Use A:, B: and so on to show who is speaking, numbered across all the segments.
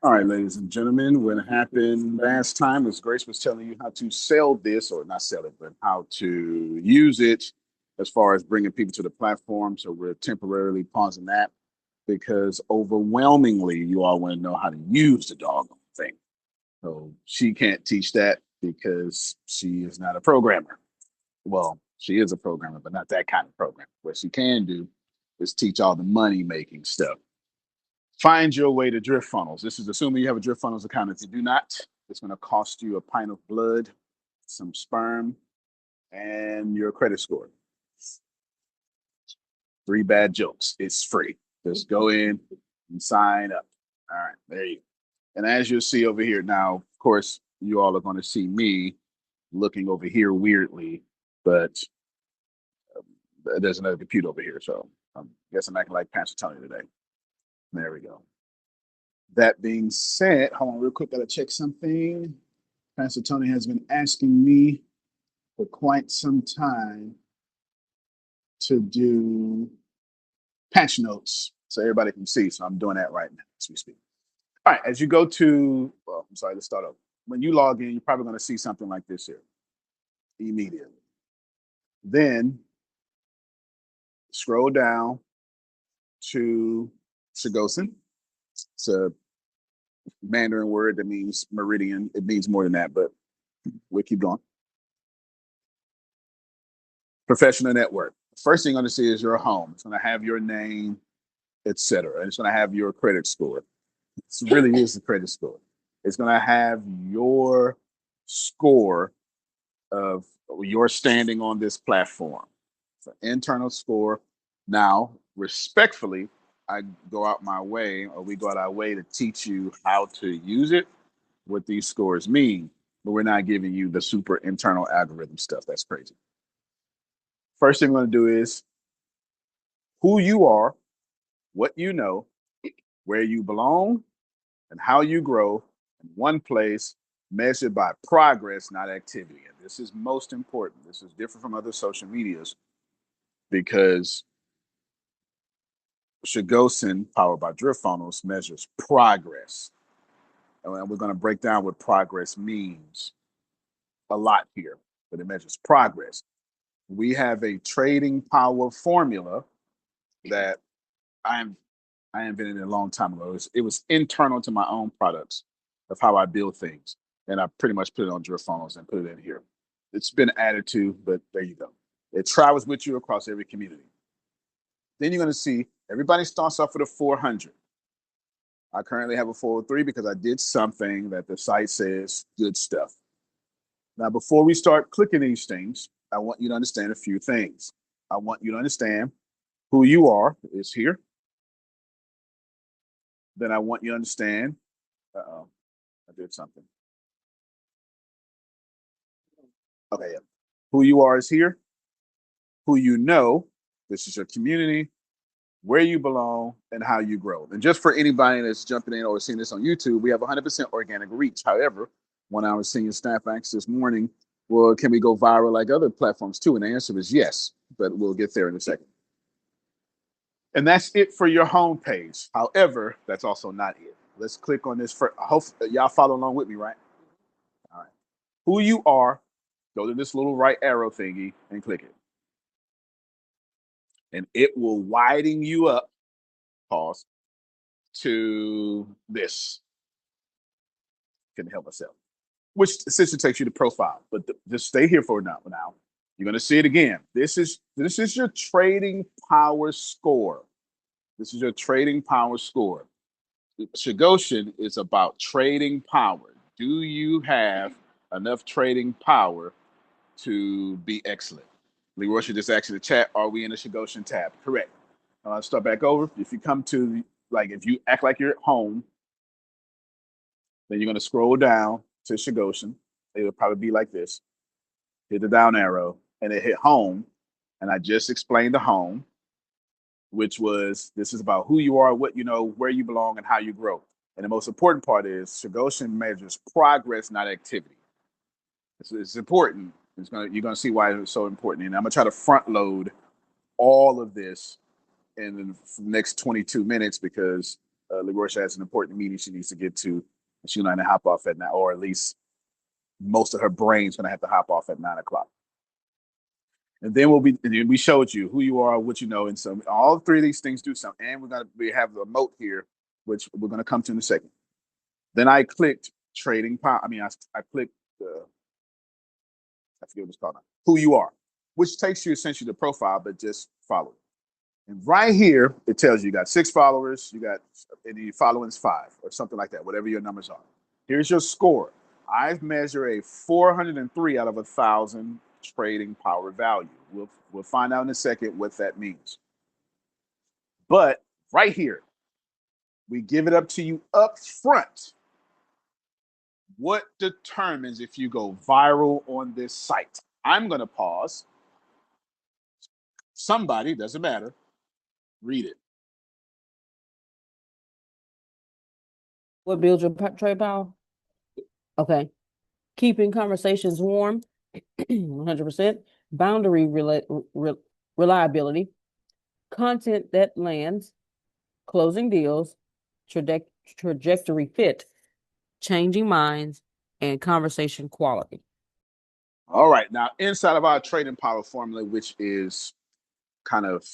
A: All right, ladies and gentlemen, what happened last time was Grace was telling you how to sell this, or not sell it, but how to use it as far as bringing people to the platform. So we're temporarily pausing that because overwhelmingly you all want to know how to use the doggone thing. So she can't teach that because she is not a programmer. Well, she is a programmer, but not that kind of programmer. What she can do is teach all the money making stuff. Find your way to DriftFunnels. This is assuming you have a DriftFunnels account. If you do not, it's going to cost you a pint of blood, some sperm, and your credit score. Three bad jokes. It's free. Just go in and sign up. All right, there you go. And as you'll see over here now, of course, you all are going to see me looking over here weirdly, but there's another computer over here. So I guess I'm acting like Pastor Tony today. There we go. That being said, hold on real quick. Gotta check something. Pastor Tony has been asking me for quite some time to do patch notes so everybody can see. So I'm doing that right now as we speak. All right, as you go to, well, I'm sorry, let's start over. When you log in, you're probably going to see something like this here immediately. Then scroll down to SHIGOSEN. It's a Mandarin word that means meridian. It means more than that, but we'll keep going. Professional network. First thing you're going to see is your home. It's going to have your name, etc. And it's going to have your credit score. It really is the credit score. It's going to have your score of your standing on this platform. It's an internal score. Now, respectfully, I go out my way, or we go out our way to teach you how to use it, what these scores mean, but we're not giving you the super internal algorithm stuff. That's crazy. First thing we're going to do is who you are, what you know, where you belong, and how you grow in one place, measured by progress, not activity. And this is most important. This is different from other social medias because SHIGOSEN, powered by DriftFunnels, measures progress. And we're going to break down what progress means a lot here, but it measures progress. We have a trading power formula that I invented it a long time ago. It was internal to my own products of how I build things. And I pretty much put it on DriftFunnels and put it in here. It's been added to, but there you go. It travels with you across every community. Then you're going to see everybody starts off with a 400. I currently have a 403 because I did something that the site says good stuff. Now, before we start clicking these things, I want you to understand a few things. I want you to understand who you are is here. Then I want you to understand. Uh-oh, I did something. Okay, yeah. Who you are is here. Who you know, this is your community, where you belong, and how you grow. And just for anybody that's jumping in or seeing this on YouTube, we have 100% organic reach. However, one of our senior staff asked this morning, well, can we go viral like other platforms too? And the answer is yes, but we'll get there in a second. And that's it for your homepage. However, that's also not it. Let's click on this. For hope y'all follow along with me, right? All right. Who you are, go to this little right arrow thingy and click it. And it will widen you up, pause, to this. Can help myself, which essentially takes you to profile. But just stay here for now. You're going to see it again. This is your trading power score. This is your trading power score. SHIGOSEN is about trading power. Do you have enough trading power to be excellent? Leroy should just ask you to chat. Are we in the SHIGOSEN tab? Correct. Start back over. If you come to, like, if you act like you're at home, then you're going to scroll down to SHIGOSEN. It'll probably be like this. Hit the down arrow, and it hit home. And I just explained the home, which was this is about who you are, what you know, where you belong, and how you grow. And the most important part is SHIGOSEN measures progress, not activity. It's important. You're gonna see why it's so important. And I'm gonna try to front load all of this in the next 22 minutes because LaGuercia has an important meeting she needs to get to. She's going to hop off at 9, or at least most of her brain's going to have to hop off at 9 o'clock. And then we showed you who you are, what you know, and so all three of these things do something. And we have a moat here, which we're going to come to in a second. Then I clicked trading power. I clicked I forget what it's called now, who you are, which takes you essentially to profile, but just follow it. And right here, it tells you got 6 followers, you got any followings 5 or something like that, whatever your numbers are. Here's your score. I've measured a 403 out of 1,000 trading power value. We'll find out in a second what that means. But right here, we give it up to you up front. What determines if you go viral on this site? I'm going to pause. Somebody, doesn't matter, read it.
B: What builds your trade power? Okay. Keeping conversations warm, 100%. Boundary reliability. Content that lands. Closing deals. Trajectory fit. Changing minds. And conversation quality.
A: All right. Now, inside of our trading power formula, which is kind of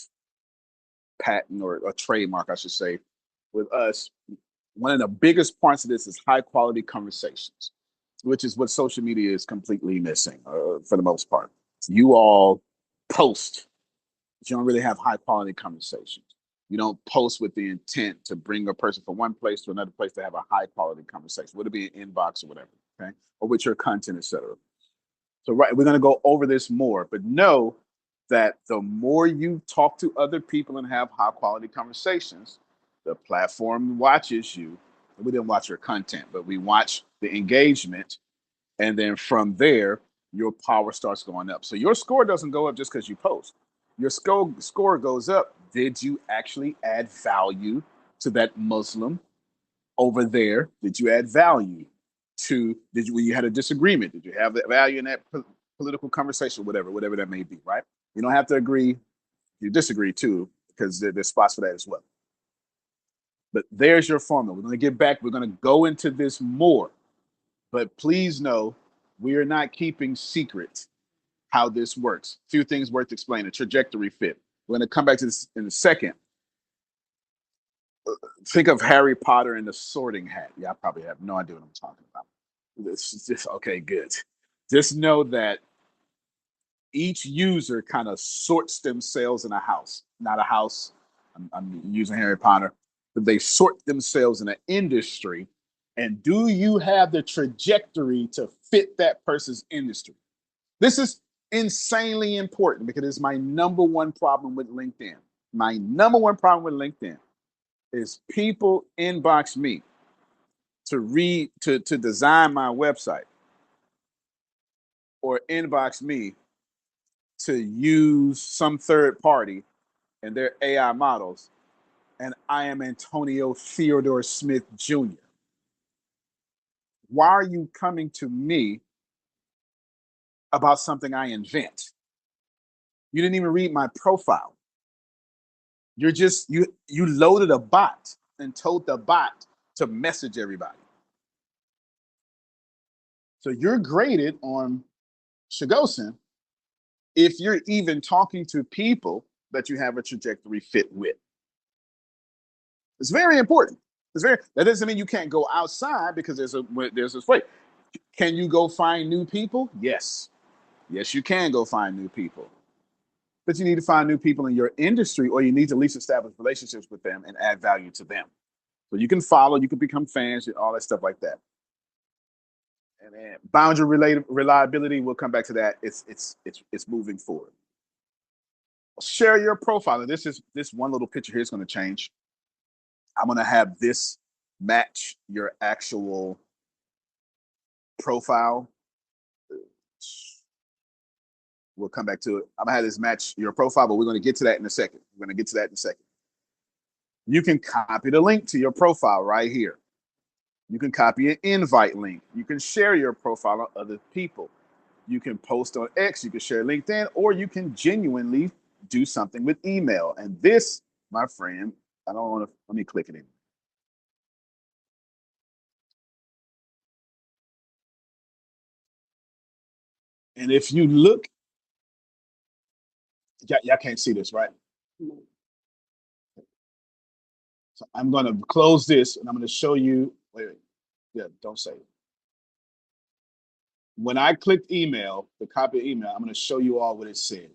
A: patent or a trademark, I should say, with us, one of the biggest parts of this is high quality conversations, which is what social media is completely missing for the most part. You all post, but you don't really have high quality conversations. You don't post with the intent to bring a person from one place to another place to have a high quality conversation, whether it be an inbox or whatever, okay, or with your content, etc. So, right, we're going to go over this more, but know that the more you talk to other people and have high quality conversations, the platform watches you. We didn't watch your content, but we watch the engagement. And then from there, your power starts going up. So your score doesn't go up just because you post. Your score goes up. Did you actually add value to that Muslim over there? Did you add value to, when you had a disagreement, did you have that value in that political conversation, whatever that may be, right? You don't have to agree. You disagree too, because there's spots for that as well. But there's your formula. We're going to get back. We're going to go into this more. But please know, we are not keeping secret how this works. A few things worth explaining. Trajectory fit. We're going to come back to this in a second. Think of Harry Potter and the Sorting Hat. Yeah, I probably have no idea what I'm talking about. It's just, okay, good. Just know that each user kind of sorts themselves in a house. Not a house. I'm using Harry Potter. But they sort themselves in an industry. And do you have the trajectory to fit that person's industry? This is insanely important because it's my number one problem with LinkedIn. My number one problem with LinkedIn is people inbox me to design my website, or inbox me to use some third party and their AI models, and I am Antonio Theodore Smith Jr. Why are you coming to me about something I invent? You didn't even read my profile. You're just you loaded a bot and told the bot to message everybody. So you're graded on SHIGOSEN if you're even talking to people that you have a trajectory fit with. It's very important. That doesn't mean you can't go outside, because there's this way. Can you go find new people? Yes. Yes, you can go find new people. But you need to find new people in your industry, or you need to at least establish relationships with them and add value to them. So you can follow, you can become fans, and all that stuff like that. And then boundary reliability, we'll come back to that. It's moving forward. Share your profile. And this one little picture here is going to change. I'm going to have this match your actual profile. We'll come back to it. I'm going to have this match your profile, but we're going to get to that in a second. You can copy the link to your profile right here. You can copy an invite link. You can share your profile on other people. You can post on X. You can share LinkedIn, or you can genuinely do something with email. And this, my friend, I don't want to, let me click it in. And if you look, y'all can't see this, right? So I'm going to close this and I'm going to show you. Wait. Yeah, don't say it. When I clicked email, the copy of email, I'm going to show you all what it said.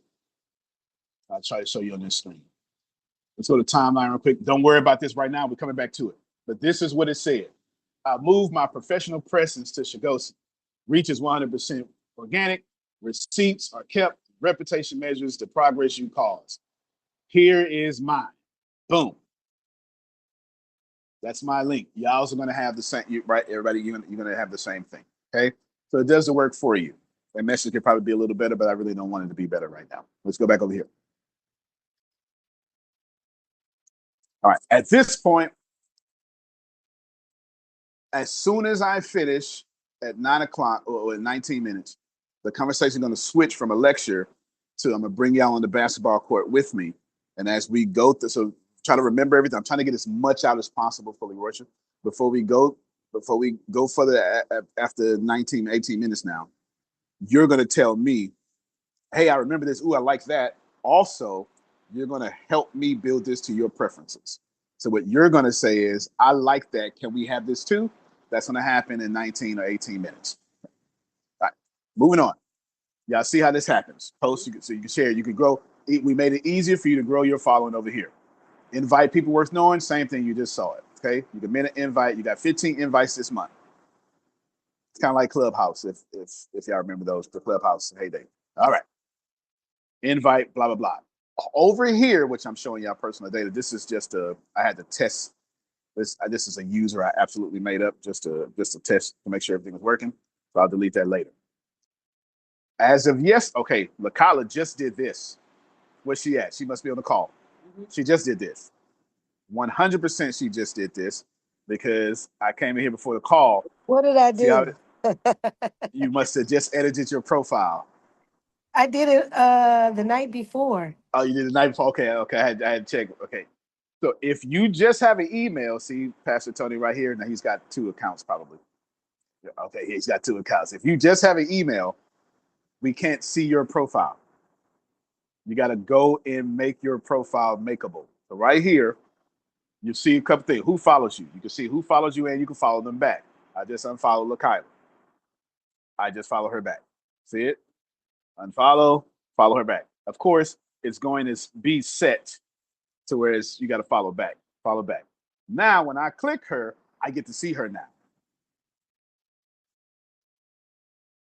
A: I'll try to show you on this screen. Let's go to timeline real quick. Don't worry about this right now. We're coming back to it. But this is what it said. I moved my professional presence to SHIGOSEN. Reach is 100% organic. Receipts are kept. Reputation measures the progress you cause. Here is mine. Boom. That's my link. Y'all also going to have the same, right? Everybody, you're going to have the same thing. Okay. So it does the work for you. That message could probably be a little better, but I really don't want it to be better right now. Let's go back over here. All right. At this point, as soon as I finish at 9 o'clock or in 19 minutes, the conversation is going to switch from a lecture to I'm going to bring y'all on the basketball court with me. And as we go through, so try to remember everything. I'm trying to get as much out as possible for your worship before we go further after 19, 18 minutes now. You're going to tell me, hey, I remember this. Ooh, I like that. Also, you're going to help me build this to your preferences. So what you're going to say is, I like that. Can we have this too? That's going to happen in 19 or 18 minutes. All right, moving on. Y'all see how this happens. Post, so you can share, you can grow. We made it easier for you to grow your following over here. Invite people worth knowing, same thing, you just saw it. Okay, you can make an invite. You got 15 invites this month. It's kind of like Clubhouse, if y'all remember those, the Clubhouse heyday. All right. Invite, blah, blah, blah. Over here, which I'm showing y'all personal data, this is just I had to test this. This is a user I absolutely made up just to test to make sure everything was working. So I'll delete that later. As of okay, Lakala just did this. Where's she at? She must be on the call. She just did this. 100% she just did this because I came in here before the call.
C: What did I do?
A: You must have just edited your profile.
C: I did it the night before.
A: Oh, you did the night before? Okay. I had to check. Okay. So if you just have an email, see Pastor Tony right here. Now he's got 2 accounts probably. Okay, he's got 2 accounts. If you just have an email, we can't see your profile. You got to go and make your profile makeable. So right here, you see a couple things. Who follows you? You can see who follows you and you can follow them back. I just unfollowed LaKyla. I just follow her back. See it? Unfollow, follow her back. Of course, it's going to be set to where you got to follow back. Follow back. Now, when I click her, I get to see her now.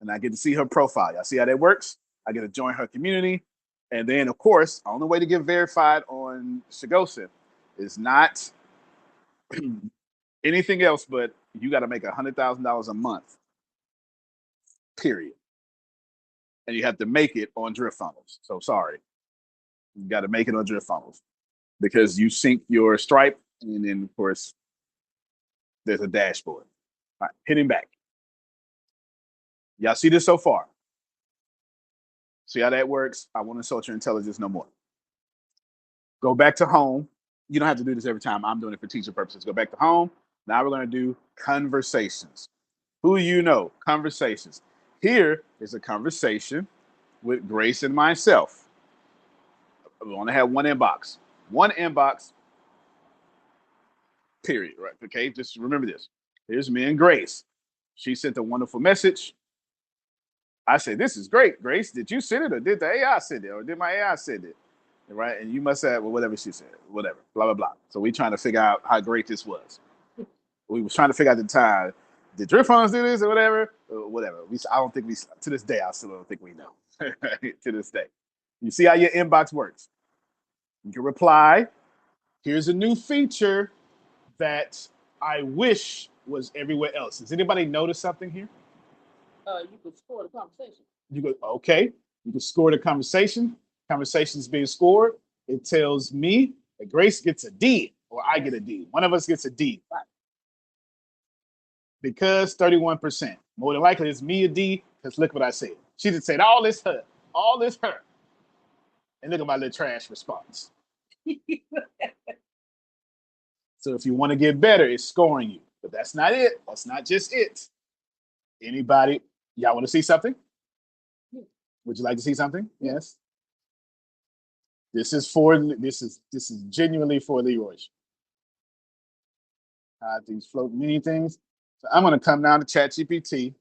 A: And I get to see her profile. Y'all see how that works? I get to join her community. And then, of course, the only way to get verified on SHIGOSEN is not anything else, but you got to make $100,000 a month, period. And you have to make it on DriftFunnels. So sorry. You got to make it on DriftFunnels because you sync your Stripe, and then, of course, there's a dashboard. All right, hitting back. Y'all see this so far? See how that works? I won't insult your intelligence no more. Go back to home. You don't have to do this every time. I'm doing it for teacher purposes. Go back to home. Now we're going to do conversations. Who you know? Conversations. Here is a conversation with Grace and myself. We only have one inbox. One inbox, period, right? Okay, just remember this. Here's me and Grace. She sent a wonderful message. I said, this is great, Grace. Did you send it or did the AI send it or did my AI send it? Right? And you must have, well, whatever she said, whatever, blah, blah, blah. So we trying to figure out how great this was. We was trying to figure out the time. Did DriftFunnels do this or whatever? Whatever. I don't think to this day, I still don't think we know. To this day. You see how your inbox works. You can reply. Here's a new feature that I wish was everywhere else. Does anybody notice something here?
B: You could score the conversation.
A: You go, okay. You can score the conversation. Conversation's being scored. It tells me that Grace gets a D or I get a D. One of us gets a D. Right. Because 31%. More than likely it's me a D, because look what I said. She just said, all this her. All this her. And look at my little trash response. So if you want to get better, it's scoring you. But that's not it. That's not just it. Anybody, y'all want to see something? Would you like to see something? Yes. This is genuinely for Leroy. These float many things. So I'm gonna come down to ChatGPT.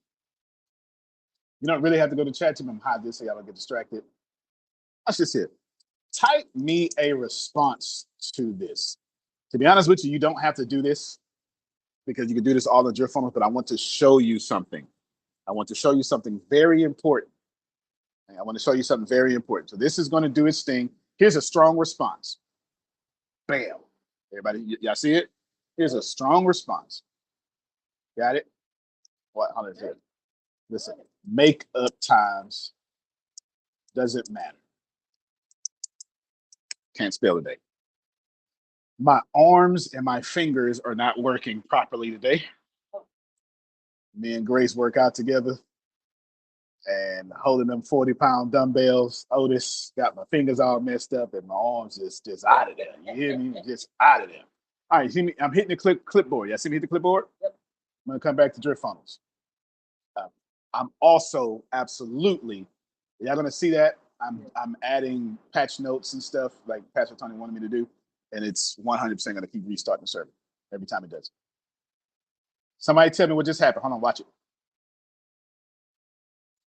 A: You don't really have to go to ChatGPT. I'm hide this so y'all don't get distracted. Watch this here. Type me a response to this. To be honest with you, you don't have to do this because you can do this all in DriftFunnels, but I want to show you something. I want to show you something very important. I want to show you something very important. So this is going to do its thing. Here's a strong response. Bam. Everybody, y'all see it? Here's a strong response. Got it? What? How does it? Listen, make up times doesn't matter. Can't spell today. My arms and my fingers are not working properly today. Me and Grace work out together and holding them 40-pound dumbbells. Otis got my fingers all messed up and my arms just out of there. You hear me? Just out of there. All right, see me? I'm hitting the clipboard. Y'all see me hit the clipboard? Yep. I'm gonna come back to DriftFunnels. I'm also absolutely, y'all gonna see that I'm adding patch notes and stuff like Pastor Tony wanted me to do, and it's 100% gonna keep restarting the server every time it does. Somebody tell me what just happened. Hold on, watch it.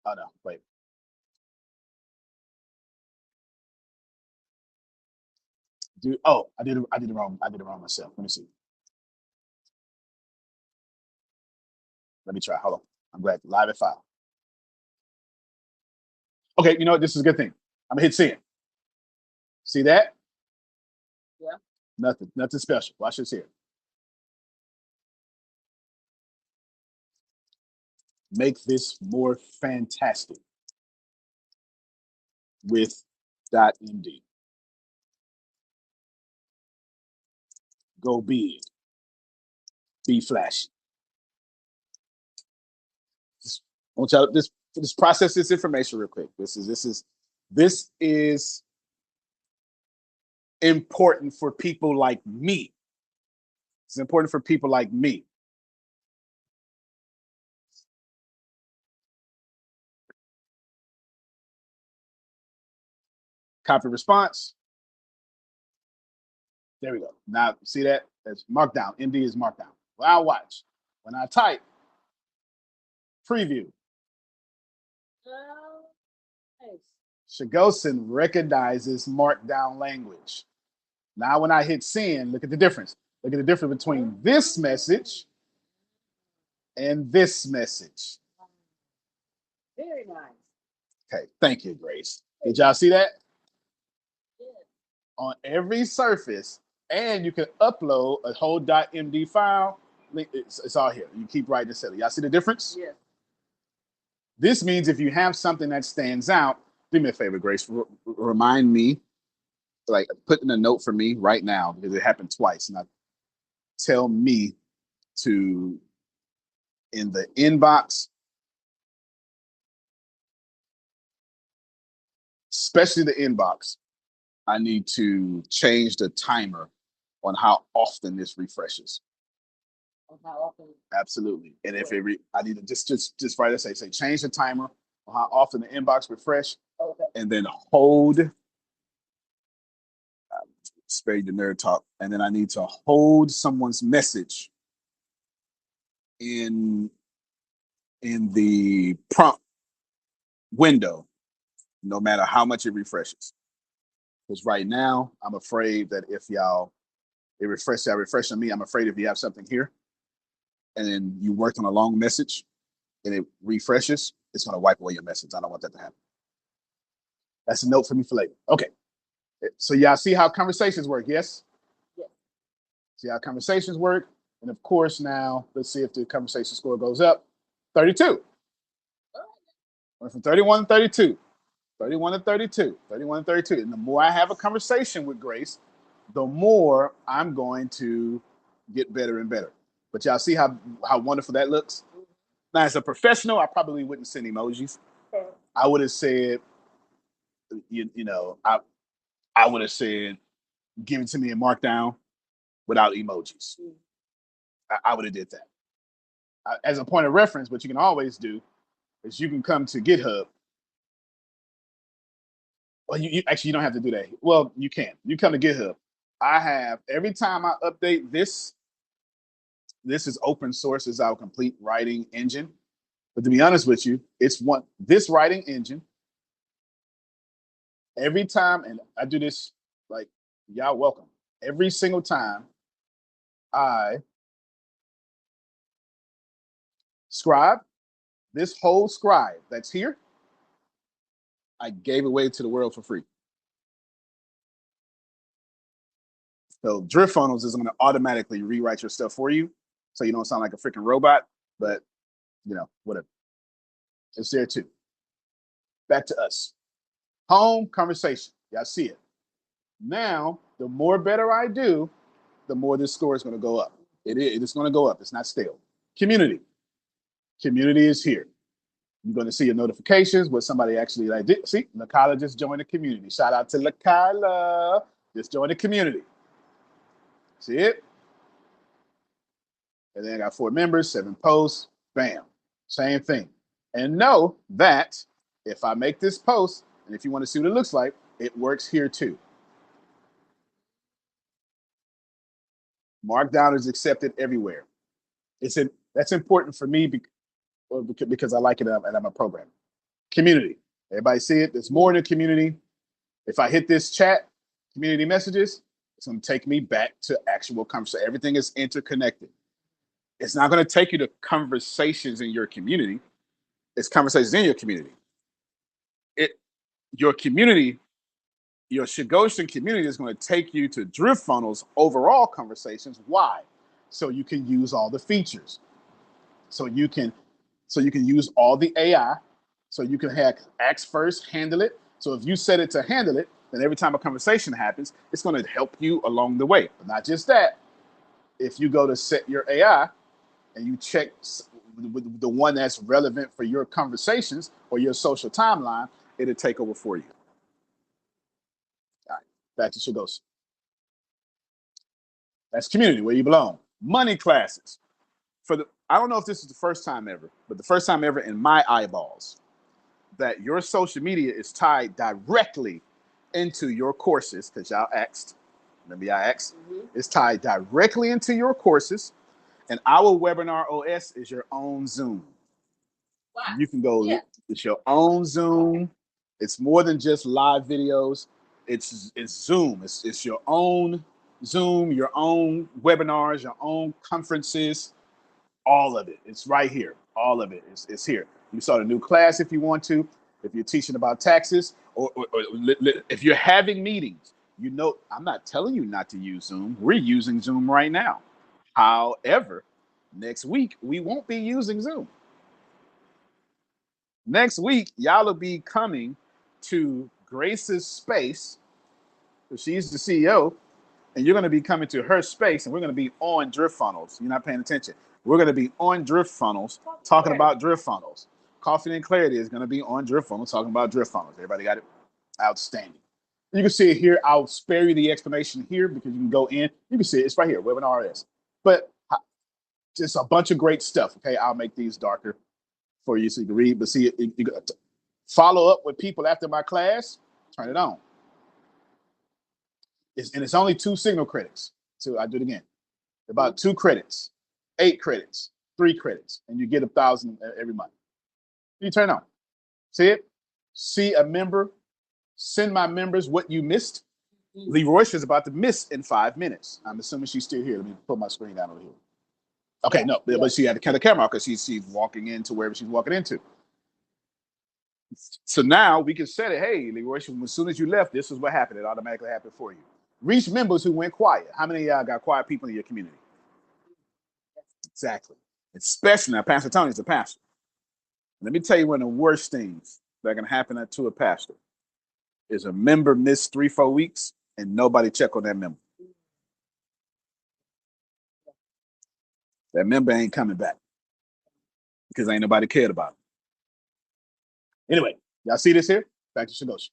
A: Oh no, wait. Dude, oh, I did it wrong. I did it wrong myself. Let me see. Let me try. Hold on. I'm glad. Live at 5. Okay, you know what? This is a good thing. I'm gonna hit send. See that?
B: Yeah.
A: Nothing special. Watch this here. Make this more fantastic with .md. Go big. Be flashy. Just want y'all just process this information real quick. This is important for people like me. It's important for people like me. Copy response. There we go. Now, see that? That's markdown. MD is markdown. Well, I'll watch. When I type preview,
B: Nice.
A: SHIGOSEN recognizes markdown language. Now, when I hit send, look at the difference. Look at the difference between this message and this message.
B: Very nice.
A: Okay, thank you, Grace. Did y'all see that?
B: Yeah.
A: On every surface, and you can upload a whole .md file. It's all here. You keep writing it. Y'all see the difference?
B: Yeah.
A: This means if you have something that stands out, do me a favor, Grace. Remind me, like put in a note for me right now because it happened twice. And tell me to, in the inbox, especially the inbox, I need to change the timer on how often this refreshes.
B: How often?
A: Absolutely. And if I need to just write it, say change the timer on how often the inbox refresh,
B: okay.
A: And then hold. Spare you the nerd talk, and then I need to hold someone's message in the prompt window, no matter how much it refreshes. Because right now, I'm afraid that if y'all refresh on me, I'm afraid if you have something here, and then you worked on a long message, and it refreshes, it's going to wipe away your message. I don't want that to happen. That's a note for me for later. Okay. So y'all see how conversations work, yes?
B: Yes.
A: See how conversations work? And of course, now let's see if the conversation score goes up. 32. Went from 31 to 32. 31 to 32. 31 to 32. And the more I have a conversation with Grace, the more I'm going to get better and better. But y'all see how wonderful that looks? Now, as a professional, I probably wouldn't send emojis. I would have said, I would have said, give it to me in Markdown without emojis. I would have did that. As a point of reference, what you can always do is you can come to GitHub Well, you actually you don't have to do that. Well, you can. You come to GitHub. I have every time I update this. This is open source. Is our complete writing engine. But to be honest with you, it's one this writing engine. Every time, and I do this like y'all welcome. Every single time I scribe, this whole scribe that's here, I gave away to the world for free. So DriftFunnels is going to automatically rewrite your stuff for you, so you don't sound like a freaking robot. But you know, whatever. It's there too. Back to us. Home conversation. Y'all see it. Now, the more better I do, the more this score is going to go up. It's going to go up. It's not stale. Community. Community is here. You're going to see your notifications, what somebody actually like did. See, Lakala just joined the community. Shout out to Lakala. Just joined the community. See it? And then I got 4 members, 7 posts. Bam. Same thing. And know that if I make this post, and if you want to see what it looks like, it works here too. Markdown is accepted everywhere. That's important for me because I like it and I'm a programmer. Community. Everybody see it? There's more in the community. If I hit this chat, community messages, it's going to take me back to actual conversation. Everything is interconnected. It's not going to take you to conversations in your community. It's conversations in your community. Your community, your SHIGOSEN community is going to take you to DriftFunnels overall conversations. Why? So you can use all the features. So you can use all the AI. So you can have ask first, handle it. So if you set it to handle it, then every time a conversation happens, it's going to help you along the way. But not just that. If you go to set your AI and you check the one that's relevant for your conversations or your social timeline, it'll take over for you. All right, back to SHIGOSEN. That's community, where you belong. Money classes. I don't know if this is the first time ever, but the first time ever in my eyeballs that your social media is tied directly into your courses, because y'all asked, maybe I asked, it's tied directly into your courses, and our webinar OS is your own Zoom. Wow. You can go, it's your own Zoom. It's more than just live videos. It's Zoom. It's your own Zoom, your own webinars, your own conferences, all of it. It's right here. All of it is here. You start a new class if you want to, if you're teaching about taxes, or if you're having meetings. You know, I'm not telling you not to use Zoom. We're using Zoom right now. However, next week, we won't be using Zoom. Next week, y'all will be coming to Grace's space. She's the CEO, and you're going to be coming to her space, and we're going to be on DriftFunnels. You're not paying attention. We're going to be on DriftFunnels talking about DriftFunnels. Coffee and Clarity is going to be on DriftFunnels talking about DriftFunnels. Everybody got it? Outstanding. You can see it here. I'll spare you the explanation here because you can go in. You can see it. It's right here, Webinar RS. But just a bunch of great stuff. Okay, I'll make these darker for you so you can read. But see, you follow up with people after my class. Turn it on. It's only 2 signal credits. So I do it again. About 2 credits, 8 credits, 3 credits, and you get 1,000 every month. You turn on. See it? See a member. Send my members what you missed. Leroy is about to miss in 5 minutes. I'm assuming she's still here. Let me put my screen down over here. Okay, no, but she had to cut the camera because she's walking into wherever she's walking into. So now we can set it. Hey, Leroy, as soon as you left, this is what happened. It automatically happened for you. Reach members who went quiet. How many of y'all got quiet people in your community? Exactly. Especially now, Pastor Tony is a pastor. Let me tell you one of the worst things that can happen to a pastor is a member missed 3-4 weeks and nobody check on that member. That member ain't coming back because ain't nobody cared about it. Anyway, y'all see this here? Back to SHIGOSEN.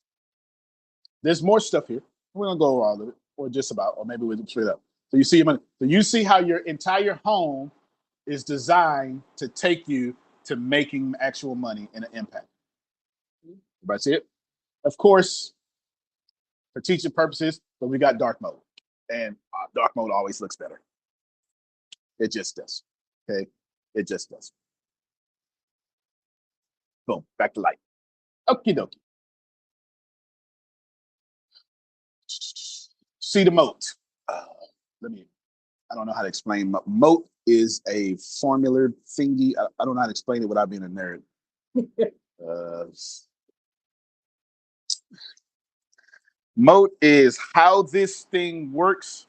A: There's more stuff here. We're gonna go over all of it, or just about, or maybe we'll straight up. So you see your money. So you see how your entire home is designed to take you to making actual money and an impact. Everybody see it? Of course, for teaching purposes, but we got dark mode. And dark mode always looks better. It just does. Okay? It just does. Boom, back to light. Okie dokie. See the moat. I don't know how to explain. Moat is a formula thingy. I don't know how to explain it without being a nerd. Moat is how this thing works,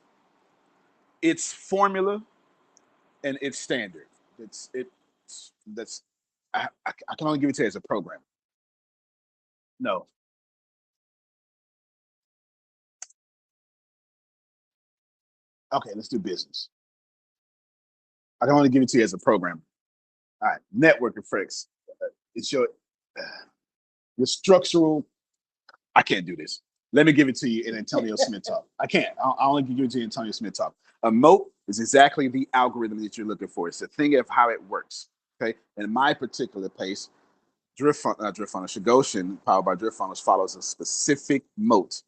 A: its formula, and its standard. I can only give it to you as a program. No. Okay, let's do business. I can only give it to you as a program. All right, network effects. It's your structural. I can't do this. Let me give it to you in Antonio Smith talk. I can't. I only give it to you in Antonio Smith talk. A moat is exactly the algorithm that you're looking for. It's the thing of how it works. Okay. In my particular case, DriftFunnels, SHIGOSEN, powered by DriftFunnels, follows a specific moat,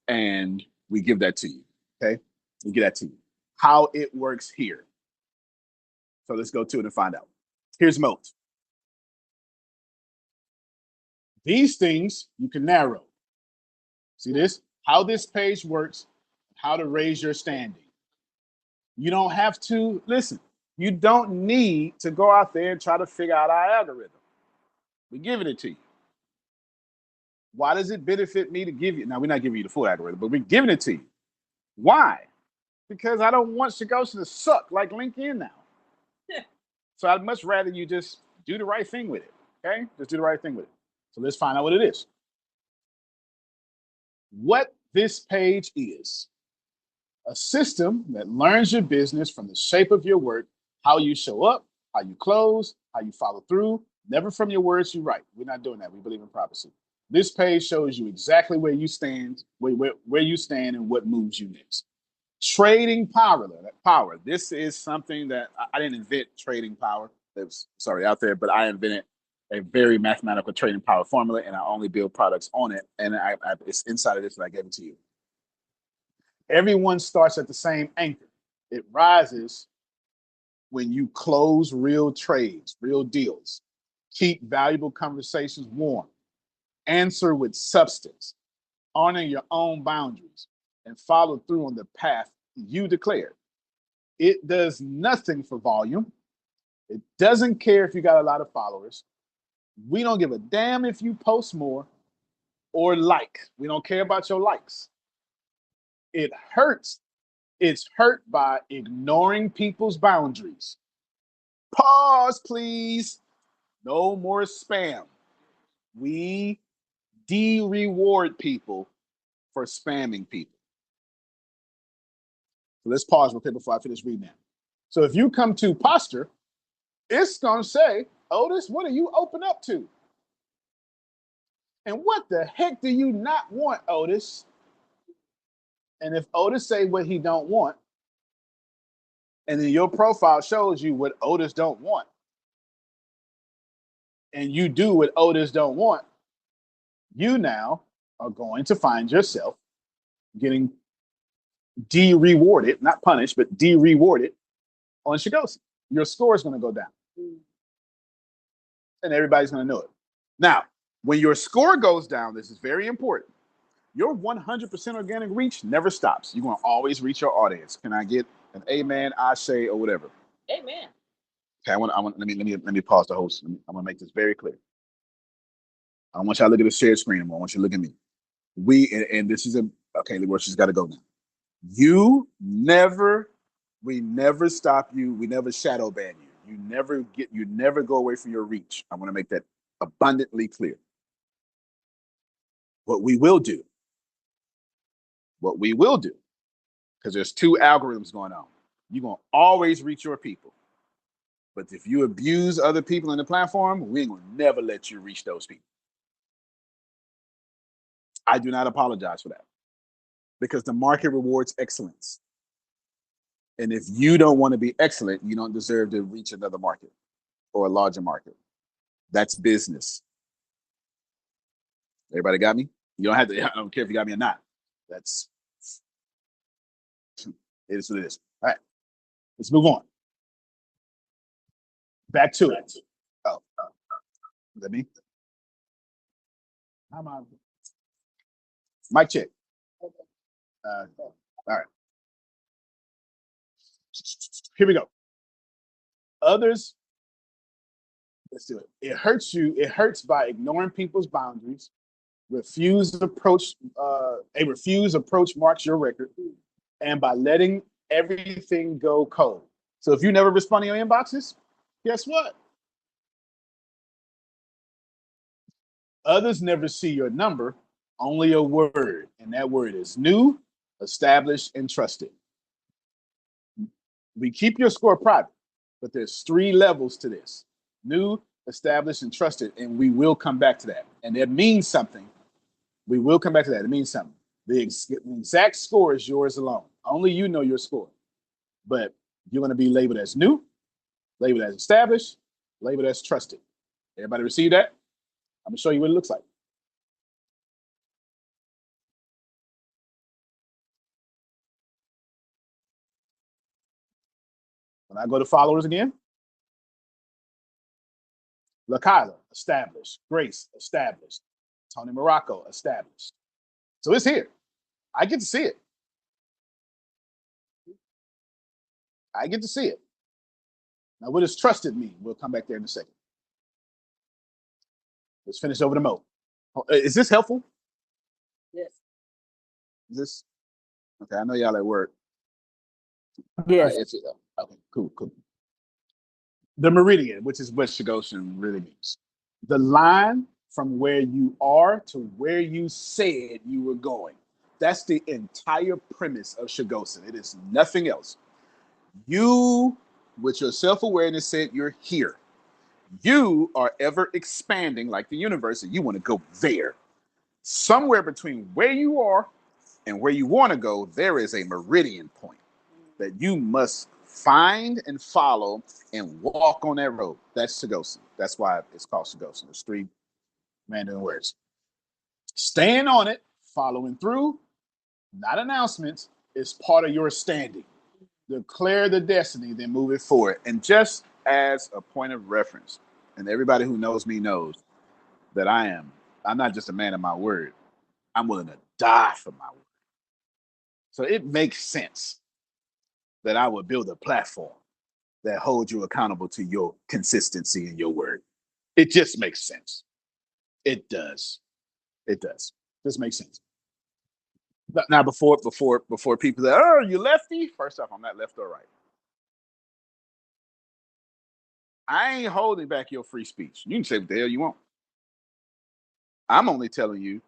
A: and we give that to you. Okay, we give that to you. How it works here. So let's go to it and find out. Here's moat. These things you can narrow. See this? How this page works, how to raise your standing. You don't have to, listen, you don't need to go out there and try to figure out our algorithm. We're giving it to you. Why does it benefit me to give you? Now, we're not giving you the full algorithm, but we're giving it to you. Why? Because I don't want SHIGOSEN to suck like LinkedIn now. So I'd much rather you just do the right thing with it. Okay? Just do the right thing with it. So let's find out what it is. What this page is: a system that learns your business from the shape of your work, how you show up, how you close, how you follow through, never from your words you write. We're not doing that. We believe in prophecy. This page shows you exactly where you stand, where you stand and what moves you next. Trading power. This is something that I didn't invent trading power. It's out there, but I invented a very mathematical trading power formula, and I only build products on it. And it's inside of this that I gave it to you. Everyone starts at the same anchor. It rises when you close real trades, real deals. Keep valuable conversations warm. Answer with substance. Honor your own boundaries and follow through on the path you declared. It does nothing for volume. It doesn't care if you got a lot of followers. We don't give a damn if you post more or like. We don't care about your likes. It hurts. It's hurt by ignoring people's boundaries. Pause, please. No more spam. We de-reward people for spamming people. So let's pause real quick before I finish reading that. So if you come to posture, it's going to say, Otis, what are you open up to? And what the heck do you not want, Otis? And if Otis say what he don't want, and then your profile shows you what Otis don't want, and you do what Otis don't want, you now are going to find yourself getting de-rewarded, not punished, but de-rewarded on SHIGOSEN. Your score is going to go down. And everybody's going to know it. Now, when your score goes down, this is very important. Your 100% organic reach never stops. You're going to always reach your audience. Can I get an amen, ashe, or whatever?
B: Amen.
A: Okay, let me pause the host. I'm going to make this very clear. I don't want y'all to look at the shared screen anymore. I want you to look at me. And this is okay, the worship's got to go now. We never stop you. We never shadow ban you. You never go away from your reach. I want to make that abundantly clear. What we will do, because there's two algorithms going on. You're going to always reach your people. But if you abuse other people in the platform, we ain't going to never let you reach those people. I do not apologize for that, because the market rewards excellence. And if you don't want to be excellent, you don't deserve to reach another market or a larger market. That's business. Everybody got me? You don't have to, I don't care if you got me or not. That's it is what it is. All right, let's move on. Back to it. Oh, is that me? How am I? Mic check. All right. Here we go. Others, let's do it. It hurts you. It hurts by ignoring people's boundaries. Refuse approach. A refuse approach marks your record, and by letting everything go cold. So if you never respond to your inboxes, guess what? Others never see your number, only a word, and that word is new, established, and trusted. We keep your score private, but there's 3 levels to this: new, established, and trusted, and we will come back to that. And it means something. We will come back to that. It means something. The exact score is yours alone. Only you know your score. But you're going to be labeled as new, labeled as established, labeled as trusted. Everybody receive that? I'm going to show you what it looks like. When I go to followers again, LaKyla, established. Grace, established. Tony Morocco, established. So it's here. I get to see it. I get to see it. Now, what does trusted mean? We'll come back there in a second. Let's finish over the mode. Is this helpful?
B: Yes.
A: Is this? Okay, I know y'all at work.
C: Yes.
A: Okay, cool. The meridian, which is what SHIGOSEN really means. The line from where you are to where you said you were going. That's the entire premise of SHIGOSEN. It is nothing else. You, with your self-awareness, said you're here. You are ever expanding like the universe, and you want to go there. Somewhere between where you are and where you want to go, there is a meridian point that you must find and follow and walk on that road. That's SHIGOSEN. That's why it's called SHIGOSEN. There's 3 Mandarin words. Staying on it, following through, not announcements, is part of your standing. Declare the destiny, then move it forward. And just as a point of reference, and everybody who knows me knows that I'm not just a man of my word. I'm willing to die for my word. So it makes sense that I would build a platform that holds you accountable to your consistency in your word. It just makes sense. It does. It does. This makes sense. Now, before people say, "Oh, you lefty?" First off, I'm not left or right. I ain't holding back your free speech. You can say what the hell you want. I'm only telling you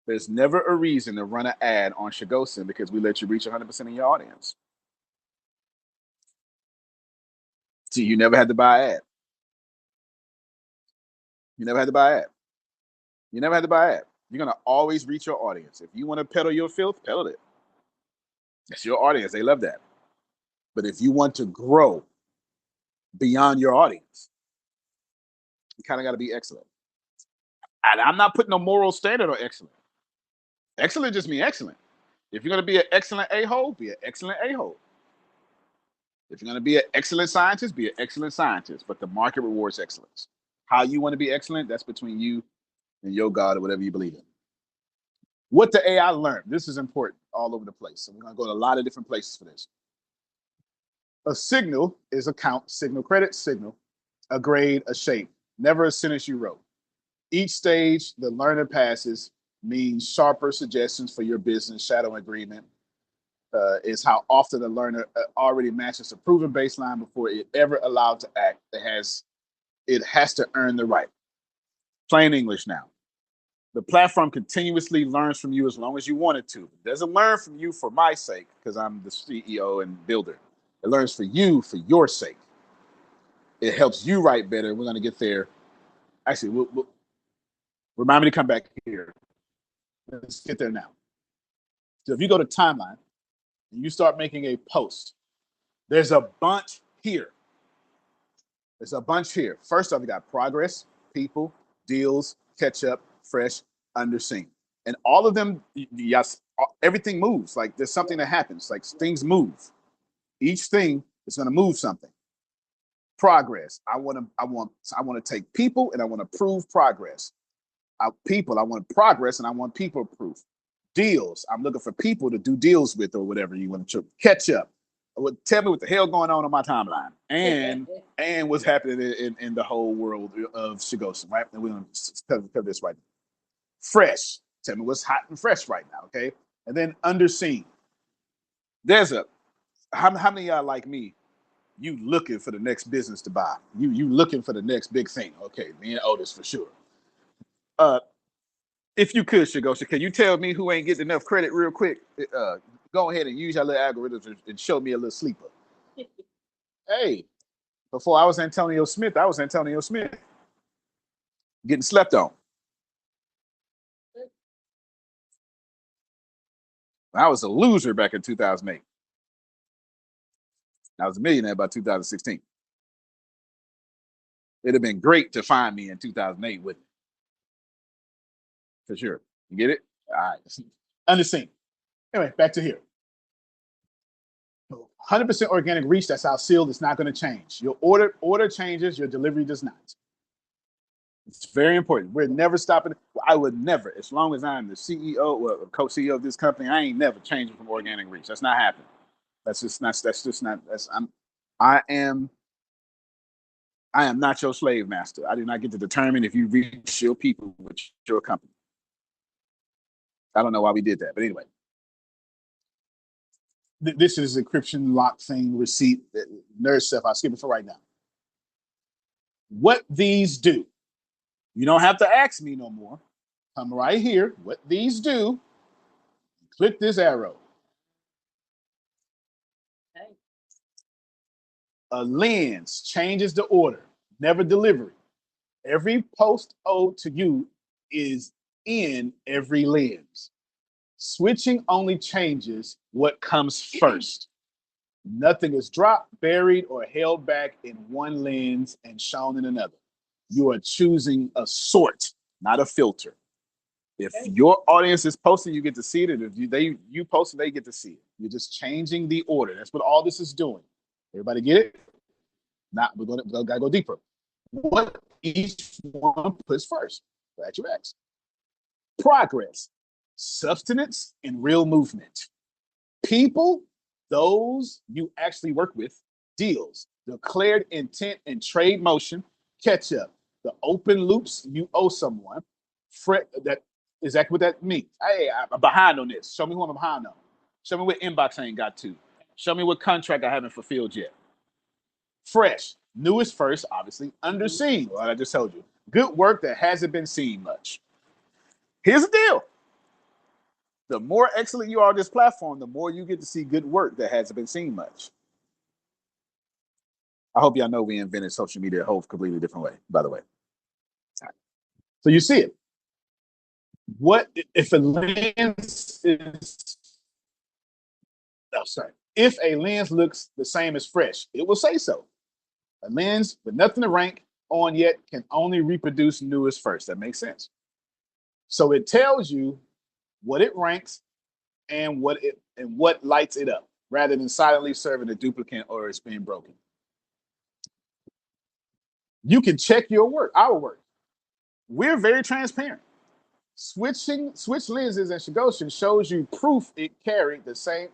A: there's never a reason to run an ad on SHIGOSEN because we let you reach 100% of your audience. So you never had to buy an ad. You never had to buy an ad. You never had to buy an ad. You're going to always reach your audience. If you want to peddle your filth, peddle it. It's your audience. They love that. But if you want to grow beyond your audience, you kind of got to be excellent. And I'm not putting a moral standard on excellent. Excellent just means excellent. If you're going to be an excellent a-hole, be an excellent a-hole. If you're going to be an excellent scientist, be an excellent scientist. But the market rewards excellence. How you want to be excellent, that's between you and your God or whatever you believe in. What the AI learned. This is important all over the place. So we're going to go to a lot of different places for this. A signal is a count, signal credit, signal, a grade, a shape, never a sentence you wrote. Each stage the learner passes means sharper suggestions for your business. Shadow agreement is how often the learner already matches a proven baseline before it ever allowed to act. It has to earn the right. Plain English now. The platform continuously learns from you as long as you want it to. It doesn't learn from you for my sake, because I'm the CEO and builder. It learns for you, for your sake. It helps you write better. We're going to get there. Actually, we'll remind me to come back here. Let's get there now. So if you go to timeline and you start making a post, there's a bunch here. There's a bunch here. First off, you got progress, people, deals, catch up, fresh, under scene. And all of them, yes, everything moves. Like there's something that happens. Like things move. Each thing is going to move something. Progress. I want to take people and I want to prove progress. I want progress and I want people proof. Deals. I'm looking for people to do deals with or whatever you want to catch up. Tell me what the hell going on my timeline and what's happening in the whole world of SHIGOSEN, right? And we're going to cover this right now. Fresh. Tell me what's hot and fresh right now, okay? And then underseen. There's how many of y'all like me? You looking for the next business to buy. You looking for the next big thing. Okay, me and Otis for sure. If you could, SHIGOSEN, can you tell me who ain't getting enough credit real quick? Go ahead and use your little algorithms and show me a little sleeper. Hey, before I was Antonio Smith, I was Antonio Smith. Getting slept on. I was a loser back in 2008. I was a millionaire by 2016. It'd have been great to find me in 2008 with it. For sure. You get it? All right. Underseen. Anyway, back to here. 100% organic reach, that's our seal. It's not going to change. Your order changes, your delivery does not. It's very important. We're never stopping. I would never, as long as I'm the CEO or co-CEO of this company, I ain't never changing from organic reach. That's not happening. I am not your slave master. I do not get to determine if you reach your people with your company. I don't know why we did that, but anyway. This is encryption, lock thing, receipt, nerd stuff. I'll skip it for right now. What these do. You don't have to ask me no more. Come right here. What these do. Click this arrow.
B: Okay.
A: A lens changes the order, never delivery. Every post owed to you is in every lens. Switching only changes what comes first. Nothing is dropped, buried, or held back in one lens and shown in another. You are choosing a sort, not a filter. If your audience is posting, you get to see it. And if you post it, they get to see it. You're just changing the order. That's what all this is doing. Everybody get it? Now we're gotta go deeper. What each one puts first? Glad you asked. Progress, substance, and real movement. People, those you actually work with, deals, declared intent and trade motion, catch up, the open loops you owe someone. That exactly what that means. Hey, I'm behind on this. Show me who I'm behind on. Show me what inbox I ain't got to. Show me what contract I haven't fulfilled yet. Fresh, newest first, obviously. Underseen, what I just told you. Good work that hasn't been seen much. Here's the deal. The more excellent you are on this platform, the more you get to see good work that hasn't been seen much. I hope y'all know we invented social media a whole completely different way, by the way. So you see it. What if a lens is, if a lens looks the same as fresh, it will say so. A lens with nothing to rank on yet can only reproduce newest first. That makes sense. So it tells you what it ranks and what lights it up, rather than silently serving a duplicate or it's being broken. You can check your work, our work. We're very transparent. Switch lenses and SHIGOSEN shows you proof it carried the same.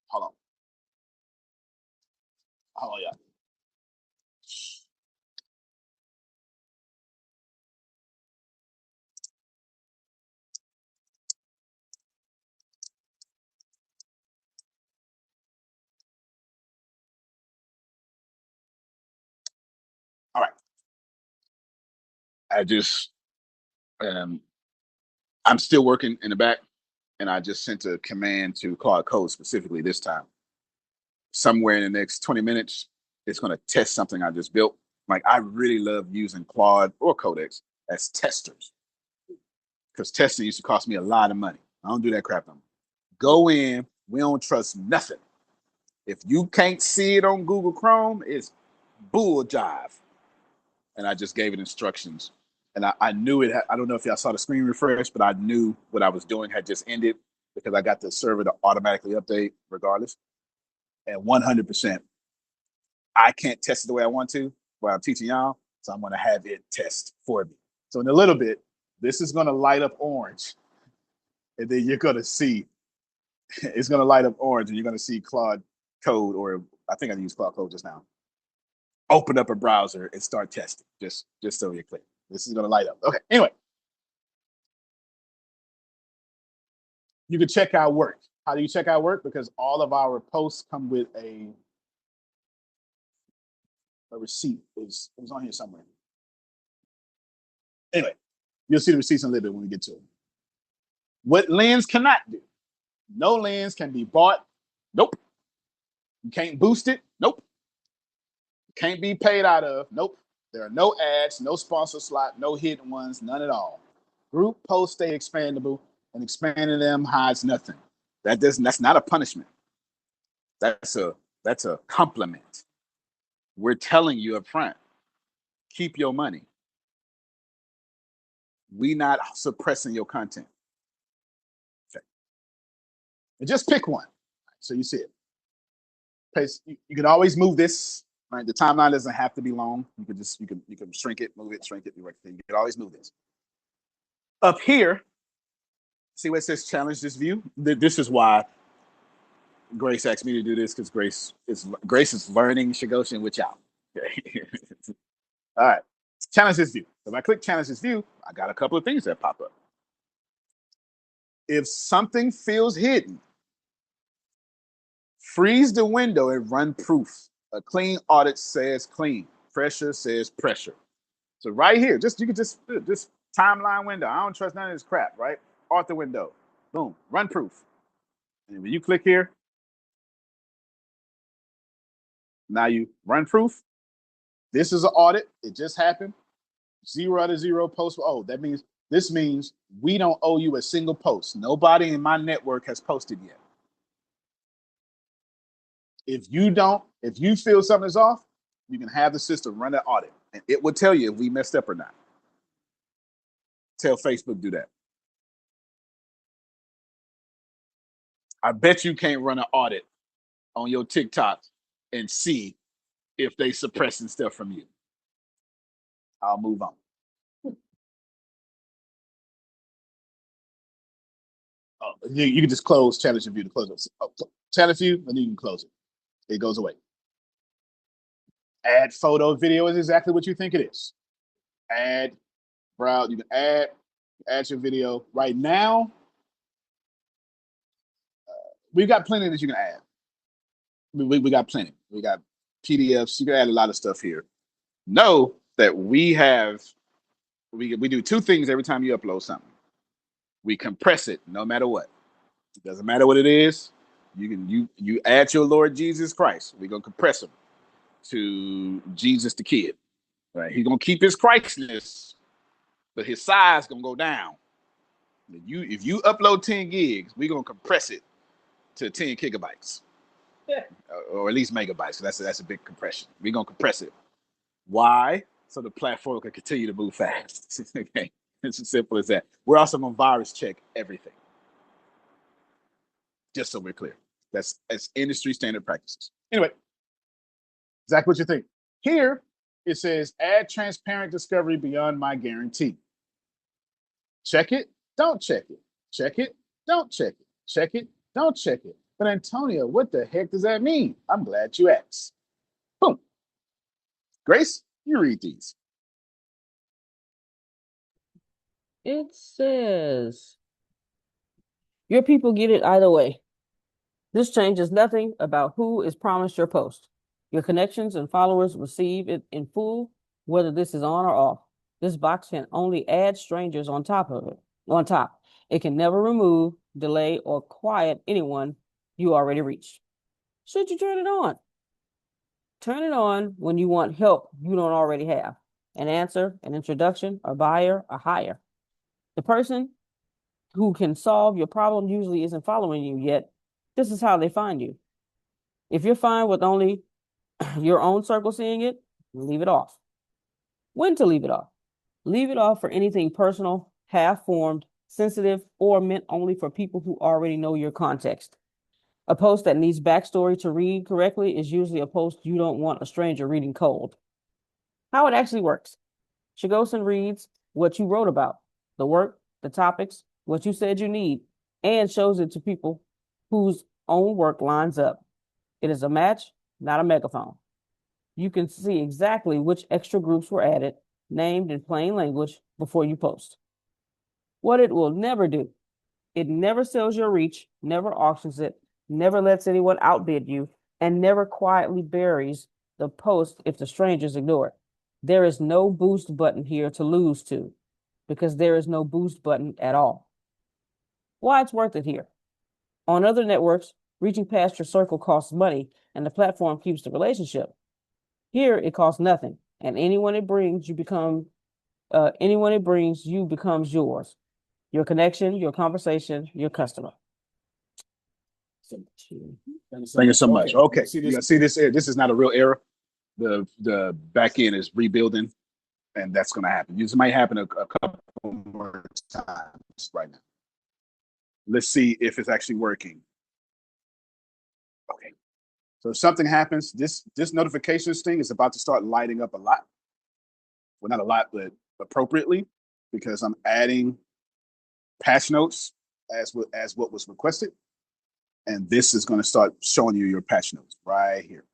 A: Hold on, y'all. All right. I'm still working in the back, and I just sent a command to Claude Code specifically this time. Somewhere in the next 20 minutes, it's going to test something I just built. Like, I really love using Claude or Codex as testers, because testing used to cost me a lot of money. I don't do that crap no more. Go in, we don't trust nothing. If you can't see it on Google Chrome, it's bull jive. And I just gave it instructions. And I knew it. I don't know if y'all saw the screen refresh, but I knew what I was doing had just ended because I got the server to automatically update regardless. And 100%, I can't test it the way I want to while I'm teaching y'all. So I'm going to have it test for me. So in a little bit, this is going to light up orange. And then you're going to see, it's going to light up orange and you're going to see Claude Code, or I think I used Claude Code just now. Open up a browser and start testing, just so you're clear. This is going to light up. Okay, anyway. You can check our work. How do you check our work? Because all of our posts come with a receipt. It was on here somewhere. Anyway, you'll see the receipts in a little bit when we get to it. What lens cannot do? No lens can be bought. Nope. You can't boost it. Nope. Can't be paid out of. Nope. There are no ads, no sponsor slot, no hidden ones, none at all. Group posts stay expandable, and expanding them hides nothing. That's not a punishment. That's a compliment. We're telling you up front, keep your money. We not suppressing your content. Okay. And just pick one. So you see it. You can always move this. Right? The timeline doesn't have to be long. You can shrink it, move it, shrink it. You can always move this. Up here, see where it says challenge this view? This is why Grace asked me to do this, because Grace is learning SHIGOSEN with y'all. Okay. All right. Challenge this view. If I click challenge this view, I got a couple of things that pop up. If something feels hidden, freeze the window and run proof. A clean audit says clean. Pressure says pressure. So right here, you can just timeline window. I don't trust none of this crap, right? Author window. Boom. Run proof. And when you click here, now you run proof. This is an audit. It just happened. 0 out of 0 posts. Oh, this means we don't owe you a single post. Nobody in my network has posted yet. If you feel something's off, you can have the system run an audit, and it will tell you if we messed up or not. Tell Facebook do that. I bet you can't run an audit on your TikTok and see if they suppressing stuff from you. I'll move on. Oh, you can just close challenge view to close it. Oh, challenge view, and you can close it. It goes away. Add photo, video is exactly what you think it is. Add, browse. You can add your video. Right now, we've got plenty that you can add. We got plenty. We got PDFs. You can add a lot of stuff here. Know that we do two things every time you upload something. We compress it no matter what. It doesn't matter what it is. You add your Lord Jesus Christ. We're gonna compress him to Jesus the Kid. Right? He's gonna keep his Christness, but his size gonna go down. If you upload 10 gigs, we're gonna compress it to 10 gigabytes. Yeah. Or at least megabytes. So that's a big compression. We're gonna compress it. Why? So the platform can continue to move fast. Okay. It's as simple as that. We're also gonna virus check everything. Just so we're clear. That's industry standard practices. Anyway, exactly what you think. Here it says add transparent discovery beyond my guarantee. Check it, don't check it. Check it, don't check it. Check it, don't check it. But Antonio, what the heck does that mean? I'm glad you asked. Boom. Grace, you read these.
D: It says, your people get it either way. This changes nothing about who is promised your post. Your connections and followers receive it in full, whether this is on or off. This box can only add strangers on top of it. On top, it can never remove, delay, or quiet anyone you already reached. Should you turn it on? Turn it on when you want help you don't already have. An answer, an introduction, a buyer, a hire. The person who can solve your problem usually isn't following you yet. This is how they find you. If you're fine with only your own circle seeing it, leave it off. When to leave it off? Leave it off for anything personal, half-formed, sensitive, or meant only for people who already know your context. A post that needs backstory to read correctly is usually a post you don't want a stranger reading cold. How it actually works. SHIGOSEN reads what you wrote about, the work, the topics, what you said you need, and shows it to people whose own work lines up. It is a match, not a megaphone. You can see exactly which extra groups were added, named in plain language, before you post. What it will never do, it never sells your reach, never auctions it, never lets anyone outbid you, and never quietly buries the post if the strangers ignore it. There is no boost button here to lose to, because there is no boost button at all. Why it's worth it here. On other networks, reaching past your circle costs money, and the platform keeps the relationship. Here, it costs nothing, and anyone it brings you becomes yours. Your connection, your conversation, your customer.
A: Thank you so much. Okay, you see this error. This is not a real error. The back end is rebuilding, and that's going to happen. This might happen a couple more times right now. Let's see if it's actually working. Okay, so if something happens, this notifications thing is about to start lighting up a lot. Well, not a lot, but appropriately, because I'm adding patch notes as what was requested. And this is going to start showing you your patch notes right here.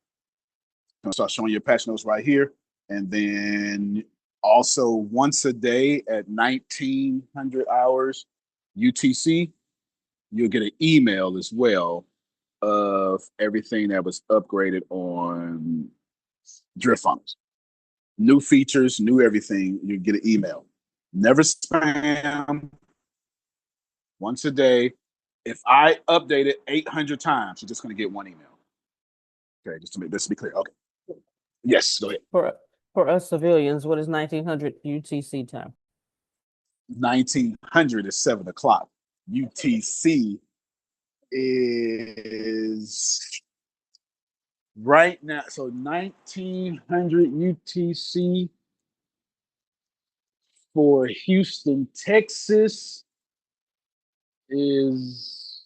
A: Going to start showing your patch notes right here. And then also once a day at 1900 hours UTC, you'll get an email as well of everything that was upgraded on DriftFunnels. New features, new everything, you get an email. Never spam. Once a day. If I update it 800 times, you're just going to get one email. Okay, just to make this to be clear. Okay. Yes, go ahead.
D: For us civilians, what is 1900 UTC time?
A: 1900 is 7 o'clock. UTC is right now. So 1900 UTC for Houston, Texas is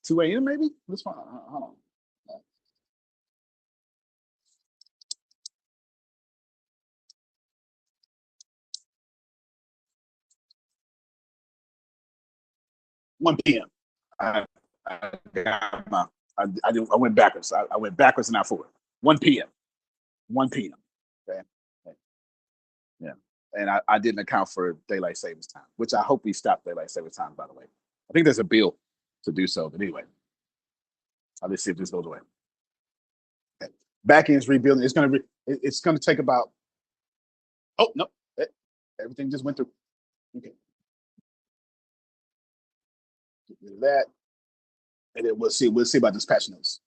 A: 2 a.m. maybe? Let's find out. Hold on. One p.m. I went backwards. I went backwards and not forward. 1 p.m. 1 p.m. Okay. Yeah. And I didn't account for daylight savings time, which I hope we stop daylight savings time, by the way. I think there's a bill to do so, but anyway. Let's see if this goes away. Okay. Back end's rebuilding. It's gonna take about, oh no, everything just went through. Okay. Get rid of that. And then we'll see about this patch notes.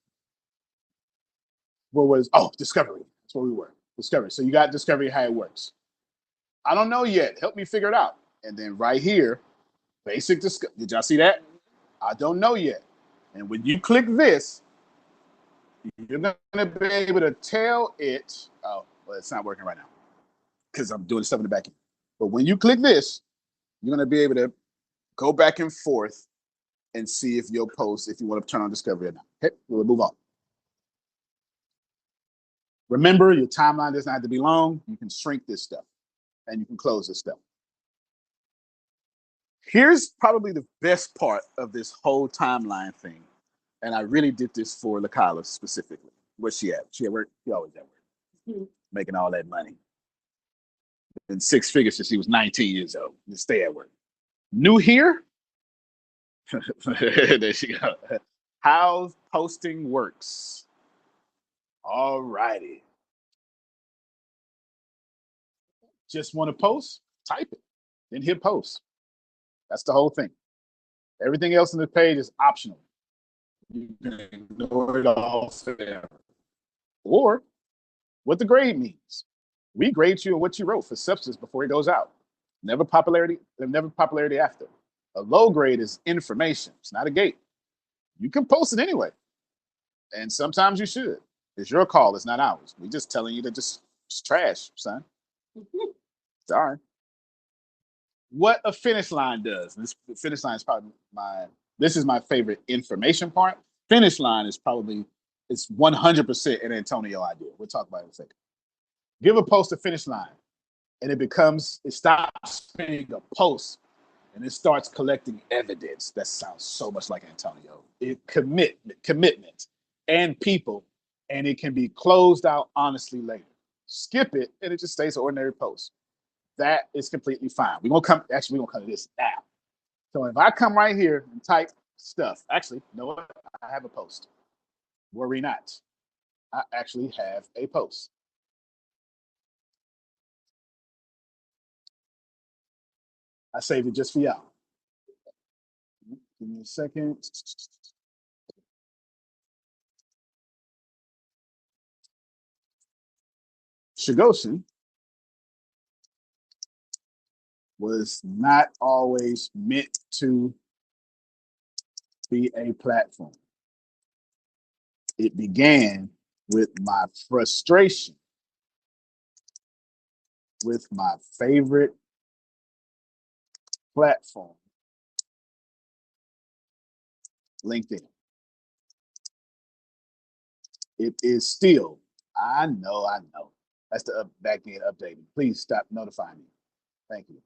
A: What was discovery? That's where we were. Discovery. So you got discovery, how it works. I don't know yet. Help me figure it out. And then right here, basic discovery. Did y'all see that? I don't know yet. And when you click this, you're gonna be able to tell it. Oh, well, it's not working right now because I'm doing stuff in the back end. But when you click this, you're gonna be able to go back and forth and see if your post, if you want to turn on discovery or not. Okay, we'll move on. Remember, your timeline doesn't have to be long. You can shrink this stuff and you can close this stuff. Here's probably the best part of this whole timeline thing. And I really did this for LaKayla specifically. Where's she at? She at work? She always at work. Making all that money. In 6 figures since she was 19 years old. Just stay at work. New here? There she go. How posting works. All righty. Just want to post? Type it. Then hit post. That's the whole thing. Everything else on the page is optional. You can ignore it all forever. Or what the grade means. We grade you on what you wrote for substance before it goes out. Never popularity after. A low grade is information. It's not a gate. You can post it anyway. And sometimes you should. It's your call. It's not ours. We're just telling you to just trash, son. Sorry. What a finish line does. The finish line is probably this is my favorite information part. Finish line is probably, it's 100% an Antonio idea. We'll talk about it in a second. Give a post a finish line, and it stops being a post, and it starts collecting evidence. That sounds so much like Antonio. Commitment, and people, and it can be closed out honestly later. Skip it, and it just stays an ordinary post. That is completely fine. We're gonna come to this now. So if I come right here and type stuff, actually, you know what? I have a post. Worry not. I actually have a post. I saved it just for y'all. Give me a second. SHIGOSEN was not always meant to be a platform. It began with my frustration with my favorite platform, LinkedIn. It is still, I know. That's the back end updating. Please stop notifying me. Thank you.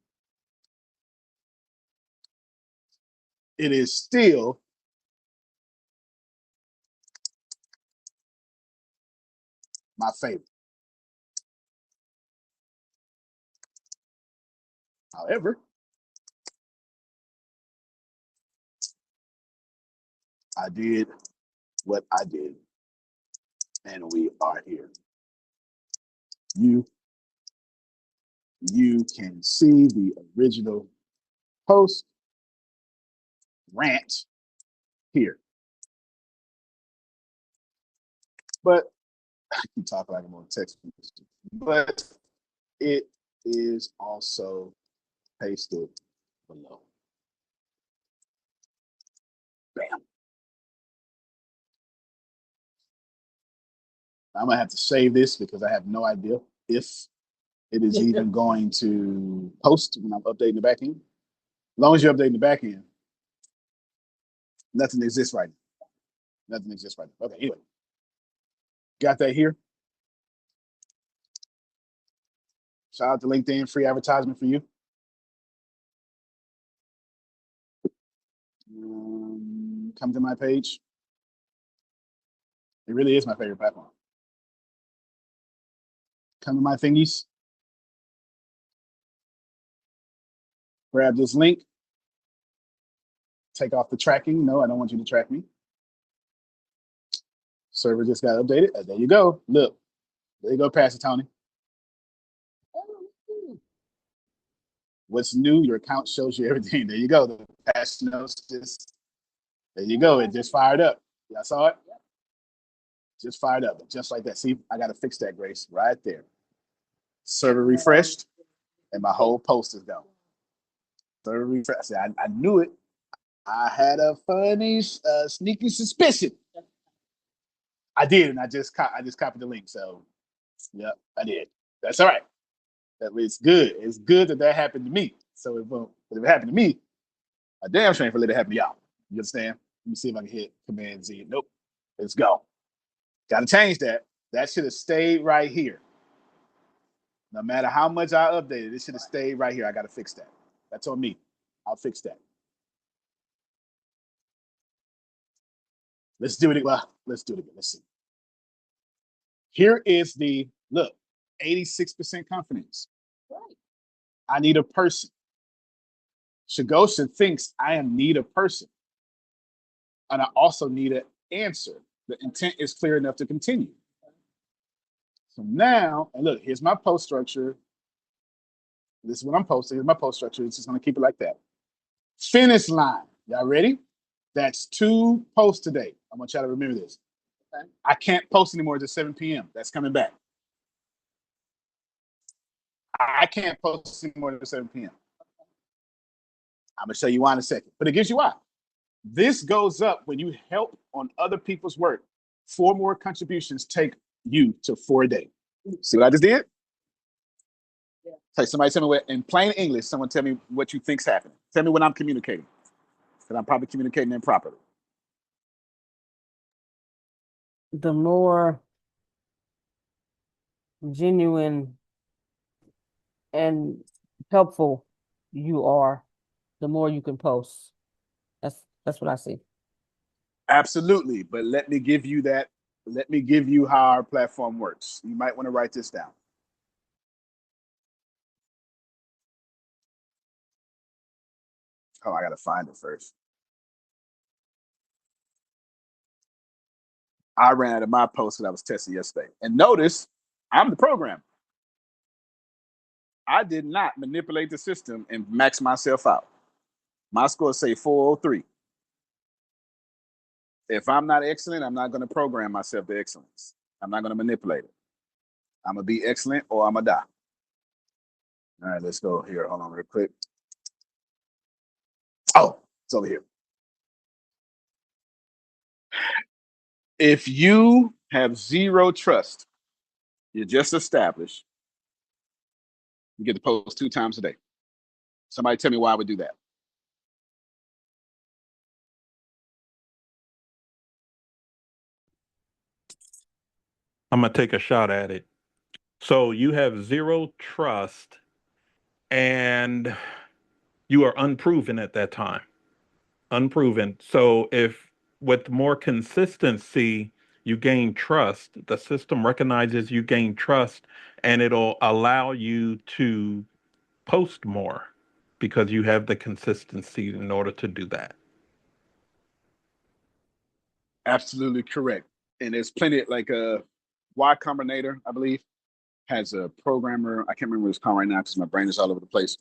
A: It is still my favorite. However, I did what I did, and we are here. You can see the original post rant here. But I keep talking like I'm on text, but it is also pasted below. Bam. I'm gonna have to save this because I have no idea if it is even going to post when I'm updating the back end. As long as you're updating the back end, nothing exists right now. Nothing exists right now. Okay, anyway. Got that here. Shout out to LinkedIn, free advertisement for you. Come to my page. It really is my favorite platform. Come to my thingies. Grab this link. Take off the tracking. No, I don't want you to track me. Server just got updated. There you go. Look, there you go, Pastor Tony. What's new? Your account shows you everything. There you go. The pastor notes just, there you go. It just fired up. Y'all saw it? Just fired up, just like that. See, I got to fix that, Grace, right there. Server refreshed, and my whole post is gone. Server refreshed. I knew it. I had a funny, sneaky suspicion. I did, and I just copied the link. So, yep, I did. That's all right. It's good. It's good that happened to me. So if it happened to me, I damn sure ain't for let it happen to y'all. You understand? Let me see if I can hit Command Z. Nope. Let's go. Got to change that. That should have stayed right here. No matter how much I updated, it should have stayed right here. I got to fix that. That's on me. I'll fix that. Let's do it. Well, let's do it again. Let's see. Here is the, look, 86% confidence. Right. I need a person. SHIGOSEN thinks I need a person. And I also need an answer. The intent is clear enough to continue. So now, and look, here's my post structure. This is what I'm posting. Here's my post structure. It's just going to keep it like that. Finish line. Y'all ready? That's 2 posts today. I want y'all to remember this. Okay. I can't post anymore until 7 p.m. That's coming back. I can't post anymore until 7 p.m. I'm going to show you why in a second. But it gives you why. This goes up when you help on other people's work. 4 more contributions take you to 4 a day. See what I just did? Yeah. Say, somebody tell me what, in plain English, someone tell me what you think's happening. Tell me when I'm communicating, because I'm probably communicating improperly.
D: The more genuine and helpful you are, the more you can post. That's what I see.
A: Absolutely. But let me give you that. Let me give you how our platform works. You might want to write this down. Oh, I got to find it first. I ran out of my post that I was testing yesterday. And notice, I'm the programmer. I did not manipulate the system and max myself out. My score say 403. If I'm not excellent, I'm not going to program myself to excellence. I'm not going to manipulate it. I'm going to be excellent or I'm going to die. All right, let's go here. Hold on real quick. Oh, it's over here. If you have zero trust, you're just established, you get to post 2 times a day. Somebody tell me why I would do that.
E: I'm going to take a shot at it. So you have zero trust and you are unproven at that time. Unproven. So if with more consistency you gain trust, the system recognizes you gain trust and it'll allow you to post more because you have the consistency in order to do that.
A: Absolutely correct. And there's plenty, like Y Combinator, I believe, has a programmer. I can't remember what it's called right now because my brain is all over the place.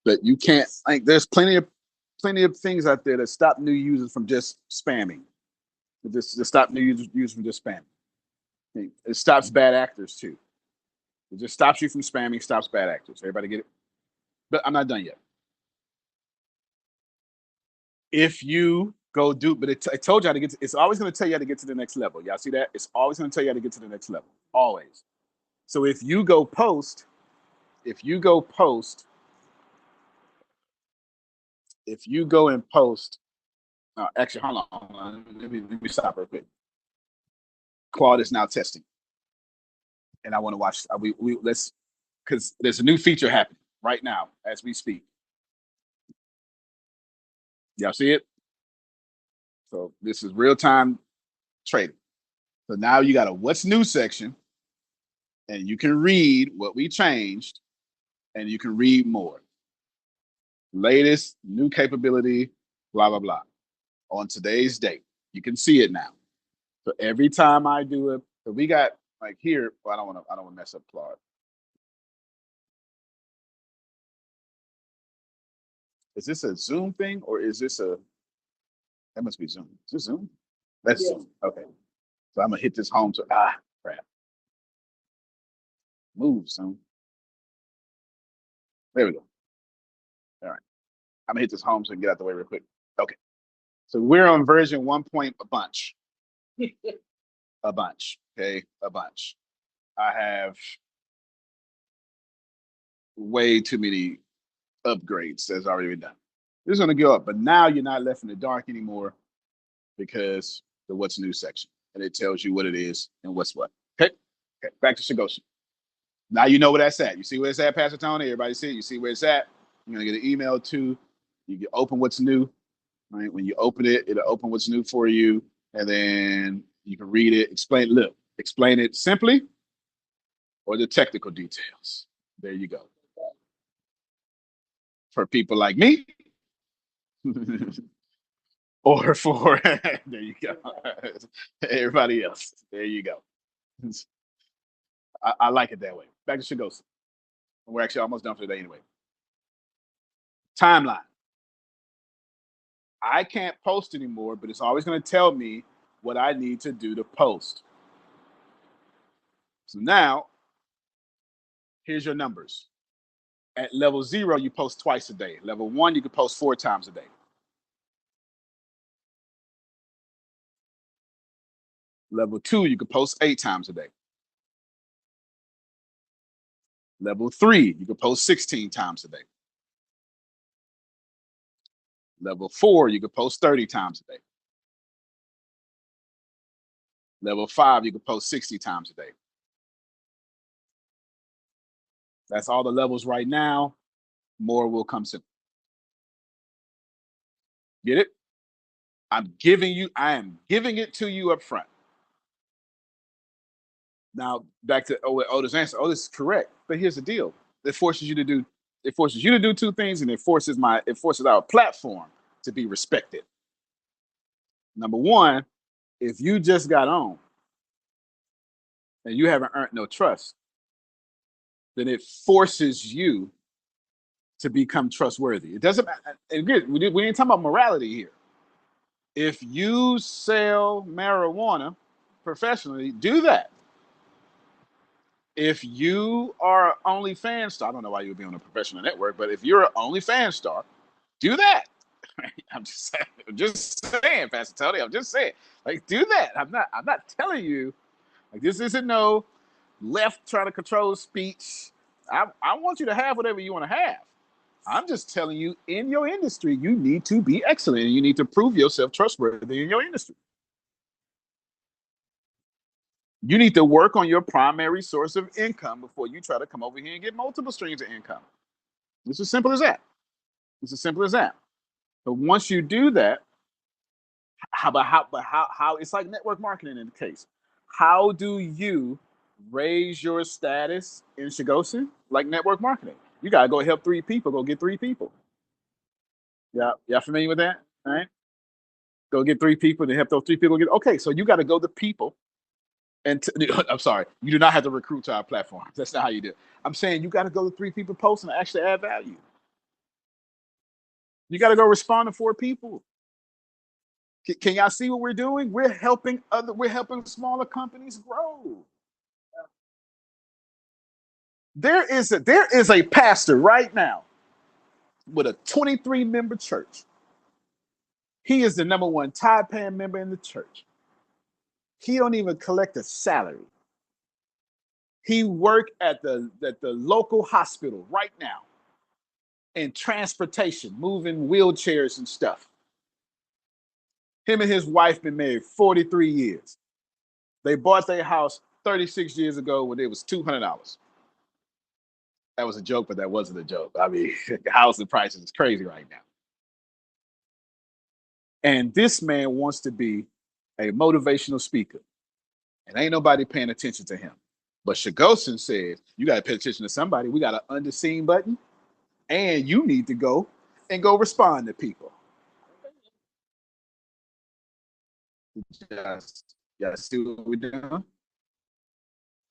A: But you can't, like, there's plenty of things out there that stop new users from just spamming. Just stop new users from just spamming. It stops bad actors too. It just stops you from spamming, stops bad actors. Everybody get it? But I'm not done yet. If you go do, but it told you how to get to, it's always going to tell you how to get to the next level. Y'all see that? It's always going to tell you how to get to the next level. Always. So if you go post, if you go and post, actually, hold on. Let me stop real quick. Claude is now testing. And I want to watch, let's, because there's a new feature happening right now as we speak. Y'all see it? So this is real time trading. So now you got a what's new section, and you can read what we changed, and you can read more. Latest new capability, blah blah blah. On today's date, you can see it now. So every time I do it, so we got like here. Well, I don't want to mess up Claude. Is this a Zoom thing or is this a? That must be Zoom. Is this Zoom? That's Zoom. Okay. So I'm gonna hit this home. So crap. Move Zoom. There we go. All right. I'm gonna hit this home so we can get out the way real quick. Okay. So we're on version 1 point a bunch. A bunch. Okay. A bunch. I have way too many upgrades that's already been done. This is going to go up, but now you're not left in the dark anymore because the what's new section, and it tells you what it is and what's what. Okay, okay. Back to SHIGOSEN. Now you know where that's at. You see where it's at, Pastor Tony? Everybody see it? You see where it's at? You're going to get an email too. You can open what's new. Right? When you open it, it'll open what's new for you, and then you can read it, explain it simply or the technical details. There you go. For people like me, or for there you go. Everybody else, there you go. I like it that way. Back to SHIGOSEN. We're actually almost done for today anyway. Timeline. I can't post anymore, but it's always going to tell me what I need to do to post. So now, here's your numbers. At level 0, you post twice a day. Level 1, you can post 4 times a day. Level 2, you can post 8 times a day. Level 3, you can post 16 times a day. Level 4, you can post 30 times a day. Level 5, you can post 60 times a day. That's all the levels right now. More will come soon. Get it? I am giving it to you up front. Now, back to Otis' answer. Otis is correct, but here's the deal. It forces you to do two things, and it forces our platform to be respected. Number one, if you just got on and you haven't earned no trust, then it forces you to become trustworthy. It doesn't matter. Again, we ain't talking about morality here. If you sell marijuana professionally, do that. If you are an OnlyFans star, I don't know why you would be on a professional network, but if you're an OnlyFans star, do that. I'm just saying, Pastor Tony. I'm just saying, like, do that. I'm not telling you, like, this isn't no left trying to control speech. I want you to have whatever you want to have. I'm just telling you, in your industry, you need to be excellent, and you need to prove yourself trustworthy in your industry. You need to work on your primary source of income before you try to come over here and get multiple streams of income. It's as simple as that. It's as simple as that. But once you do that, how it's like network marketing in the case. How do you raise your status in Shigosen? Like network marketing. You gotta go help 3 people, go get 3 people. Yeah, y'all familiar with that? All right. Go get 3 people to help those 3 people get. Okay, so you got to go to people. And I'm sorry, you do not have to recruit to our platform. That's not how you do it. I'm saying you got to go to 3 people post and actually add value. You got to go respond to 4 people. Can y'all see what we're doing? We're helping smaller companies grow. There is a pastor right now with a 23-member church. He is the number 1 tithe paying member in the church. He don't even collect a salary. He worked at the local hospital right now in transportation, moving wheelchairs and stuff. Him and his wife been married 43 years. They bought their house 36 years ago when it was $200. That was a joke, but that wasn't a joke. I mean, the housing prices is crazy right now. And this man wants to be a motivational speaker. And ain't nobody paying attention to him. But Shigosen says, you got to pay attention to somebody. We got an under-seen button. And you need to go respond to people. Just see what we're doing. All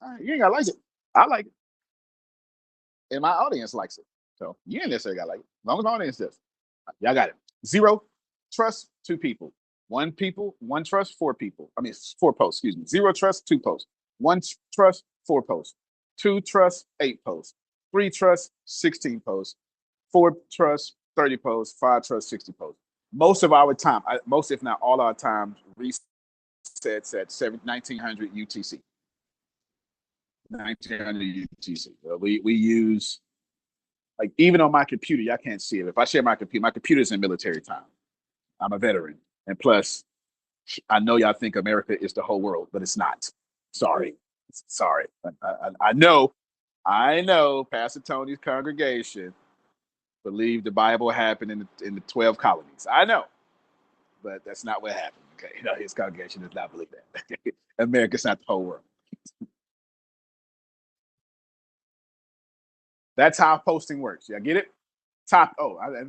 A: right, you ain't gotta like it. I like it. And my audience likes it. So you ain't necessarily gotta like it. As long as my audience does. Y'all got it. 0 trust, 2 people. 1 people, 1 trust, 4 people. I mean, 4 posts, excuse me. 0 trust, 2 posts. 1 trust, 4 posts. 2 trust, 8 posts. 3 trust, 16 posts. 4 trust, 30 posts. 5 trust, 60 posts. Most of our time, most if not all our time, resets at 1900 UTC. 1900 UTC. We use, like, even on my computer, y'all can't see it. If I share my computer's in military time. I'm a veteran. And plus, I know y'all think America is the whole world, but it's not. Sorry. I know Pastor Tony's congregation believed the Bible happened in the 12 colonies. I know, but that's not what happened. Okay, his congregation does not believe that. America's not the whole world. That's how posting works. Y'all get it? I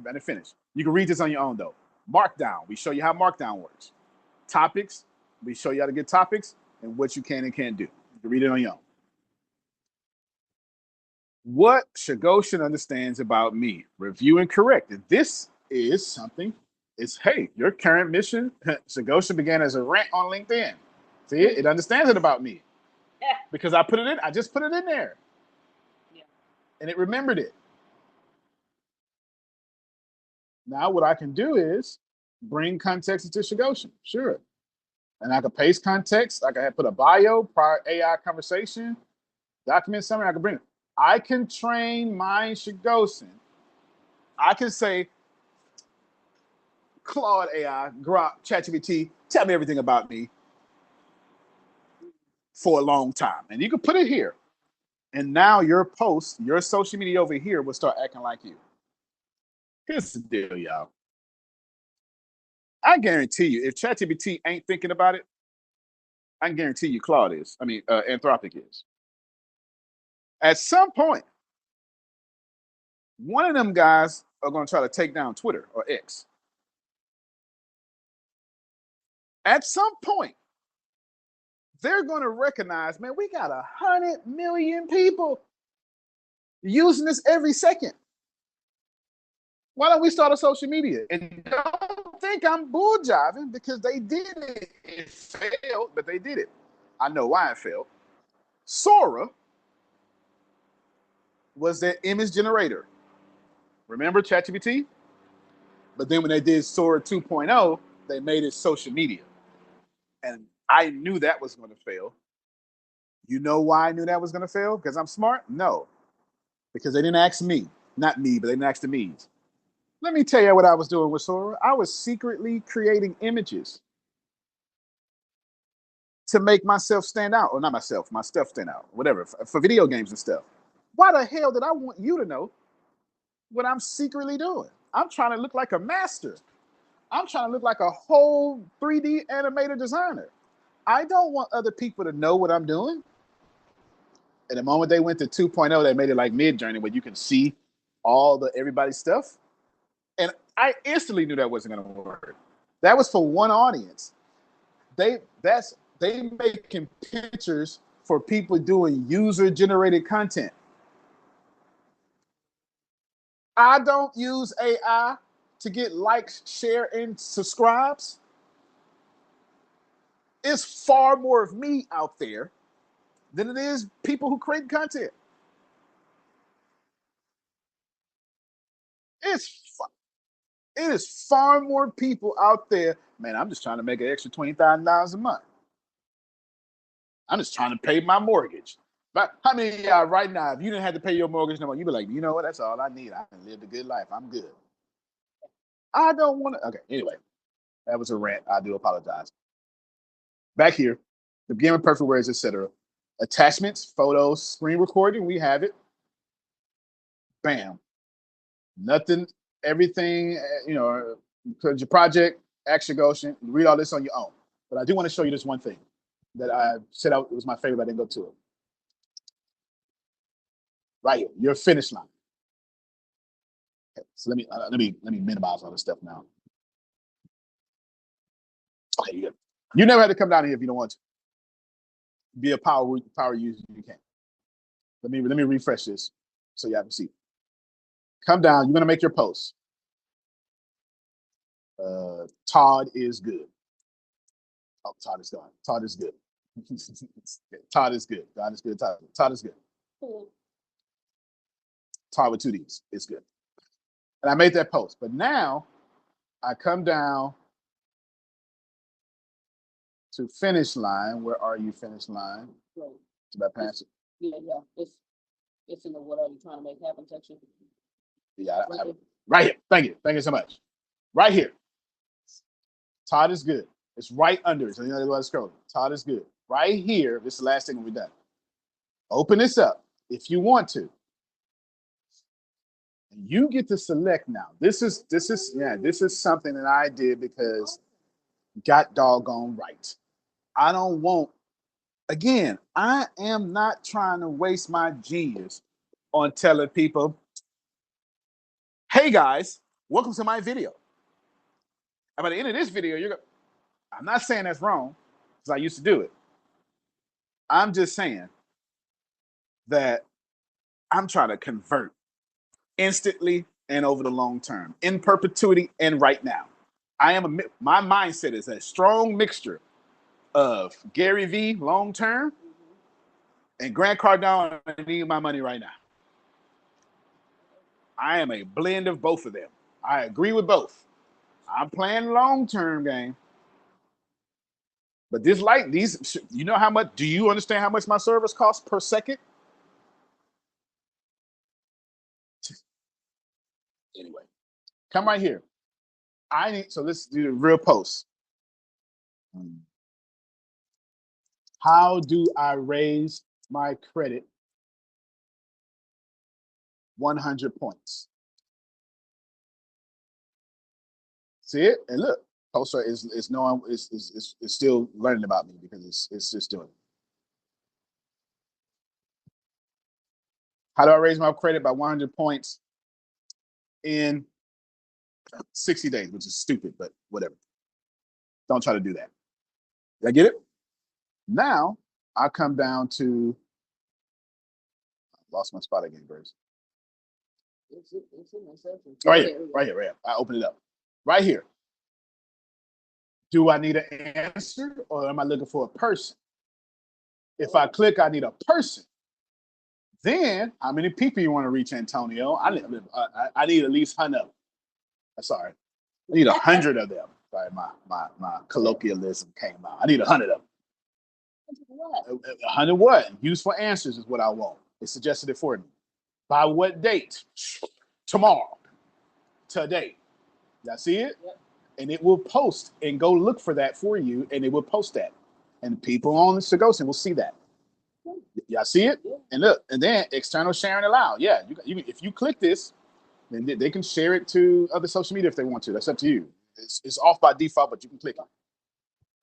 A: didn't finish. You can read this on your own though. Markdown. We show you how Markdown works. Topics. We show you how to get topics and what you can and can't do. You can read it on your own. What Shigosen understands about me, review and correct. And this is something, hey, your current mission, Shigosen began as a rant on LinkedIn. See it? It understands it about me. Because I just put it in there. Yeah. And it remembered it. Now what I can do is bring context into Shigosen. Sure. And I can paste context. I can put a bio, prior AI conversation, document summary. I can bring it. I can train my SHIGOSEN. I can say, Claude AI, Grok, ChatGPT, tell me everything about me for a long time. And you can put it here. And now your post, your social media over here will start acting like you. Here's the deal, y'all. I guarantee you, if ChatGPT ain't thinking about it, I can guarantee you Claude is. Anthropic is. At some point, one of them guys are going to try to take down Twitter or X. At some point, they're going to recognize, man, we got 100 million people using this every second. Why don't we start a social media? And don't think I'm bull jiving because they did it. It failed, but they did it. I know why it failed. Sora was their image generator. Remember ChatGPT? But then when they did Sora 2.0, they made it social media. And I knew that was going to fail. You know why I knew that was going to fail? Because I'm smart? No. Because they didn't ask me. Not me, but they didn't ask the me's. Let me tell you what I was doing with Sora. I was secretly creating images to make myself stand out. Or not myself, my stuff stand out. Whatever, for video games and stuff. Why the hell did I want you to know what I'm secretly doing? I'm trying to look like a master. I'm trying to look like a whole 3D animator designer. I don't want other people to know what I'm doing. And the moment they went to 2.0, they made it like Mid-Journey where you can see all the everybody's stuff. And I instantly knew that wasn't going to work. That was for one audience. They making pictures for people doing user-generated content. I don't use AI to get likes, share, and subscribes. It's far more of me out there than it is people who create content. It is far more people out there. Man, I'm just trying to make an extra $20,000 a month. I'm just trying to pay my mortgage. But how many of y'all right now, if you didn't have to pay your mortgage no more, you'd be like, you know what? That's all I need. I can live a good life. I'm good. I don't want to. Okay, anyway, that was a rant. I do apologize. Back here, the beginning with perfect words, etc. Attachments, photos, screen recording. We have it. Bam. Nothing. Everything. Because your project, SHIGOSEN. Read all this on your own. But I do want to show you this one thing that I said it was my favorite. I didn't go to it. Right here, your finish line. Okay, so let me minimize all this stuff now. Okay, you good. You never had to come down here if you don't want to. Be a power user you can. Let me refresh this so y'all can see. Come down. You're gonna make your post. Todd is good. Oh, Todd is gone. Todd is good. Todd is good. Todd is good. Todd is good. Todd with 2 Ds. It's good. And I made that post. But now I come down to finish line. Where are you, finish line?
D: Right.
A: Did I pass it?
D: Yeah. It's in the what are you trying to make happen section.
A: Yeah, right here. Thank you so much. Right here. Todd is good. It's right under it. So you know what scrolling. Todd is good. Right here. This is the last thing we're done. Open this up if you want to. And you get to select now. This is something that I did because got doggone right. I don't want, again, I am not trying to waste my genius on telling people, hey guys, welcome to my video. And by the end of this video, I'm not saying that's wrong, because I used to do it. I'm just saying that I'm trying to convert instantly and over the long term, in perpetuity and right now. My mindset is a strong mixture of Gary V long term and Grant Cardone. I need my money right now. I am a blend of both of them. I agree with both. I'm playing long term game. But you know how much, do you understand how much my service costs per second? Come right here. So let's do the real post. How do I raise my credit 100 points? See it? And look, poster is knowing is still learning about me because it's just doing it. How do I raise my credit by 100 points in 60 days, which is stupid, but whatever. Don't try to do that. Did I get it? Now I come down to, I lost my spot again, Bruce.
B: It's in my section.
A: Right here, right here, right here. I open it up. Right here. Do I need an answer or am I looking for a person? If I click, I need a person. Then, how many people you want to reach, Antonio? I need at least 100 of them. Sorry. I need 100 of them. Sorry, my colloquialism came out. I need 100 of them. 100 what? Useful answers is what I want. It suggested it for me. By what date? Tomorrow. Today. Y'all see it?
B: Yep.
A: And it will post and go look for that for you, and it will post that. And people on SHIGOSEN will see that. Y'all see it?
B: Yeah.
A: And look, and then external sharing allowed. Yeah, you if you click this, then they can share it to other social media if they want to. That's up to you. It's off by default, but you can click it.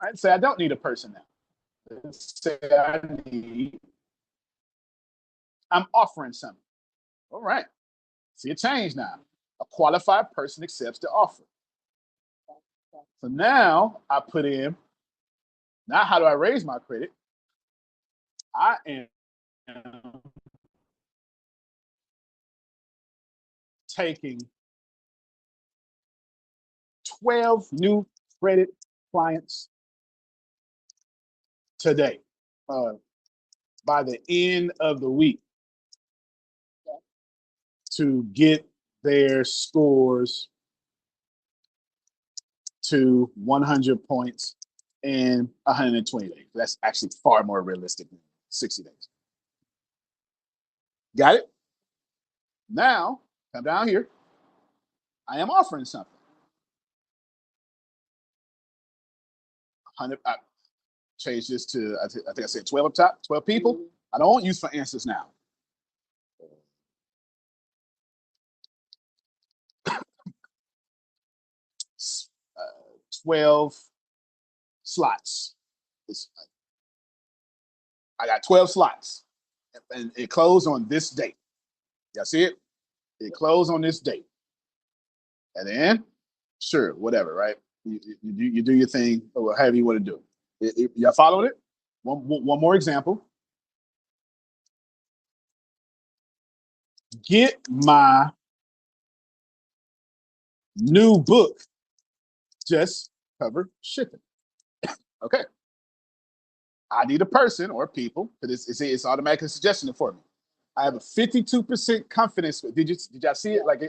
A: I'd say I don't need a person now. Let's say I'm offering something. All right. See a change now. A qualified person accepts the offer. So now I put in, now how do I raise my credit? I am taking 12 new credit clients today by the end of the week to get their scores to 100 points in 120 days. That's actually far more realistic than 60 days. Got it? Now, come down here. I am offering something. 100. I changed this to, I think I said 12 up top, 12 people. I don't want useful answers now. 12 slots. I got 12 slots, and it closed on this date. Y'all see it? It closed on this date. And then, sure, whatever, right? You do your thing, or however you want to do it. Y'all following it? One more example. Get my new book, just cover shipping. Okay. I need a person or people because it's automatically suggesting it for me. I have a 52% confidence. Did y'all see it? Like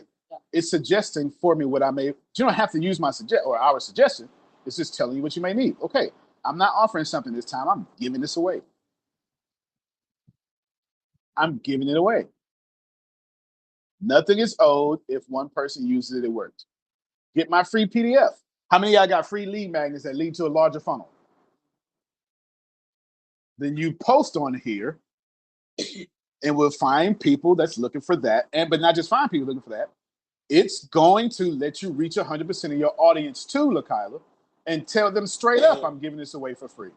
A: it's suggesting for me what I may. You don't have to use my our suggestion. It's just telling you what you may need. Okay, I'm not offering something this time. I'm giving this away. I'm giving it away. Nothing is owed if one person uses it. It works. Get my free PDF. How many of y'all got free lead magnets that lead to a larger funnel? Then you post on here and we'll find people that's looking for that. But not just find people looking for that. It's going to let you reach 100% of your audience too, LaKyla, and tell them straight up, I'm giving this away for free.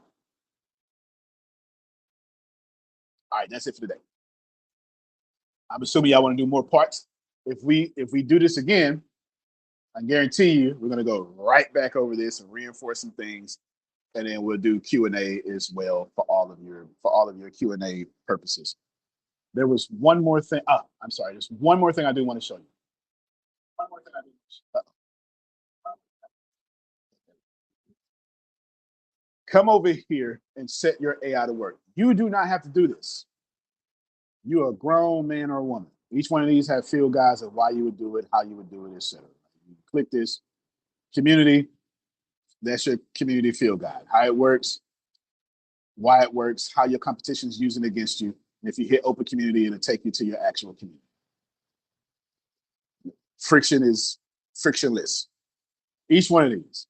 A: All right, that's it for today. I'm assuming y'all want to do more parts. If we do this again, I guarantee you we're going to go right back over this and reinforce some things. And then we'll do Q&A as well for all of your Q&A purposes. There was one more thing. Oh, I'm sorry. There's one more thing I do want to show you. One more thing I do. Come over here and set your AI to work. You do not have to do this. You're a grown man or woman. Each one of these have field guides of why you would do it, how you would do it, etc. You click this community. That's your community field guide. How it works, why it works, how your competition is using it against you. And if you hit open community, it'll take you to your actual community. Friction is frictionless. Each one of these.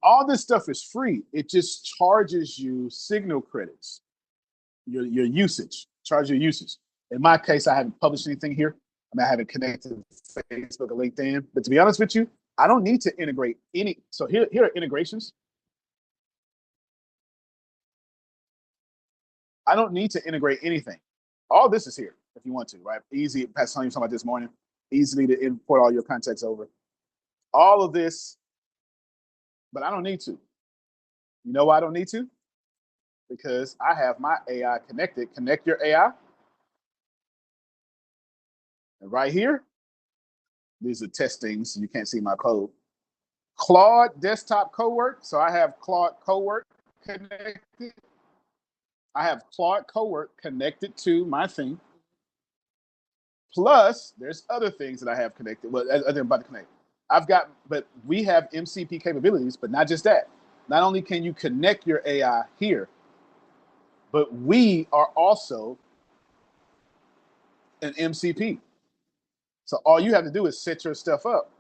A: All this stuff is free. It just charges you signal credits, your usage, charge your usage. In my case, I haven't published anything here. I haven't connected to Facebook or LinkedIn. But to be honest with you, I don't need to integrate any. So here are integrations. I don't need to integrate anything. All this is here if you want to, right? Easy. Pastor Tony was talking about this morning. Easily to import all your contacts over. All of this, but I don't need to. You know why I don't need to? Because I have my AI connected. Connect your AI. And right here, these are testings. You can't see my code. Claude desktop cowork. So I have Claude cowork connected. I have Claude cowork connected to my thing. Plus, there's other things that I have connected. Well, other than about to connect. But we have MCP capabilities, but not just that. Not only can you connect your AI here, but we are also an MCP. So all you have to do is set your stuff up,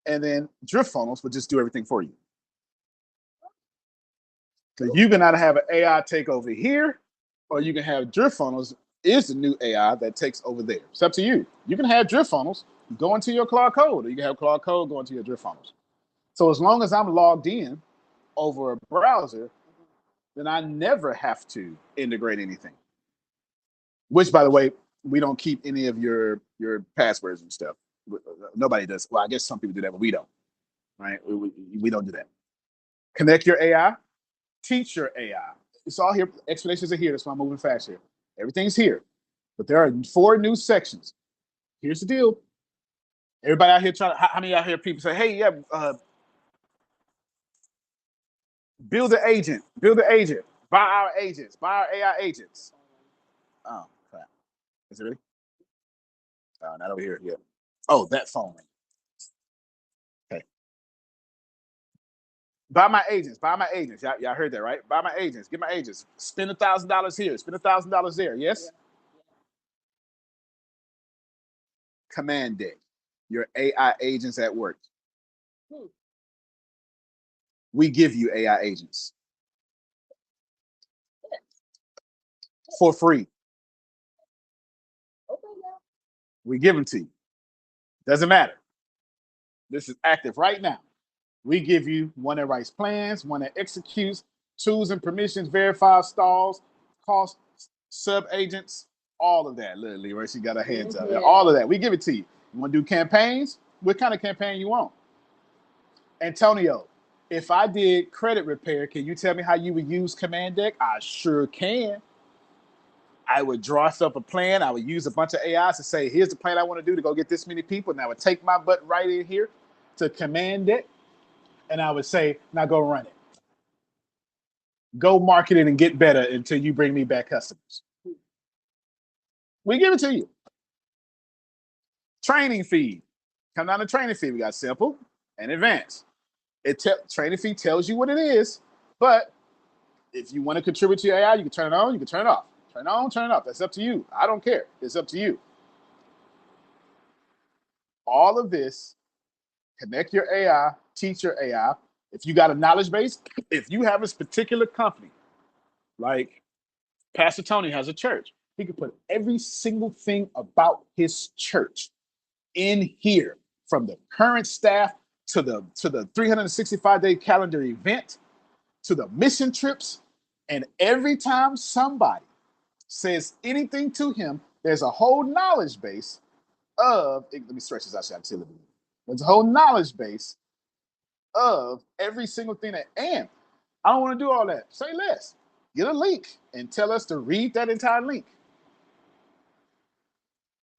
A: and then DriftFunnels will just do everything for you. So you can either have an AI take over here, or you can have DriftFunnels is the new AI that takes over there. It's up to you. You can have DriftFunnels go into your Claude Code, or you can have Claude Code go into your DriftFunnels. So as long as I'm logged in over a browser, then I never have to integrate anything. Which, by the way, we don't keep any of your passwords and stuff. Nobody does. Well, I guess some people do that, but we don't. Right? We don't do that. Connect your AI. Teach your AI. It's all here. Explanations are here. That's why I'm moving fast here. Everything's here. But there are 4 new sections. Here's the deal. Everybody out here how many out here people say, hey, yeah, build an agent, buy our agents, buy our AI agents. Oh, crap. Is it really? Oh, not over here. Yeah. Oh, that phone. Okay. Buy my agents. Y'all heard that, right? Buy my agents. Get my agents. Spend $1,000 here. Spend $1,000 there. Yes? Yeah. Command deck. Your AI agents at work. We give you AI agents for free. We give them to you. Doesn't matter. This is active right now. We give you one that writes plans, one that executes, tools and permissions, verifies stalls, cost sub agents, all of that. Look, Leroy, she got her hands up. All of that. We give it to you. You want to do campaigns? What kind of campaign you want? Antonio, if I did credit repair, can you tell me how you would use Command Deck? I sure can. I would draw up a plan. I would use a bunch of AIs to say, here's the plan I want to do to go get this many people. And I would take my butt right in here to Command Deck. And I would say, now go run it. Go market it and get better until you bring me back customers. We give it to you. Training fee. Come down to training fee. We got simple and advanced. Training fee tells you what it is, but if you want to contribute to your AI, you can turn it on, you can turn it off. Turn it on, turn it off. That's up to you. I don't care. It's up to you. All of this, connect your AI, teach your AI. If you got a knowledge base, if you have this particular company, like Pastor Tony has a church, he can put every single thing about his church in here, from the current staff to the 365-day calendar event to the mission trips. And every time somebody says anything to him, there's a whole knowledge base of, let me stretch this out so I can see a little bit. There's a whole knowledge base of every single thing and I don't want to do all that. Say less. Get a link and tell us to read that entire link.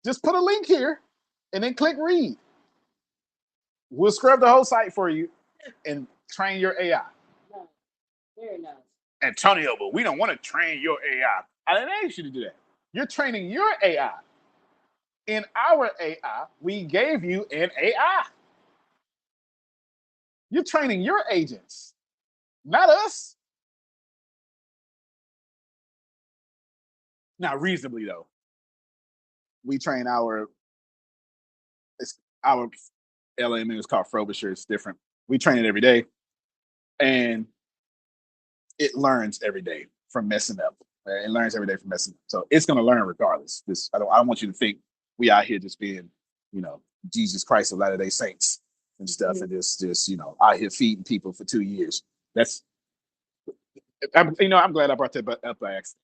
A: Just put a link here and then click read. We'll scrub the whole site for you and train your AI.
D: Very nice.
A: Antonio, but we don't want to train your AI. I didn't ask you to do that. You're training your AI. In our AI, we gave you an AI. You're training your agents, not us. Now, reasonably, though, we train our, our LAM is called Frobisher. It's different. We train it every day, and it learns every day from messing up. It learns every day from messing up. So it's going to learn regardless. I don't want you to think we out here just being, Jesus Christ of Latter-day Saints and stuff, and just out here feeding people for 2 years. I'm glad I brought that up by accident.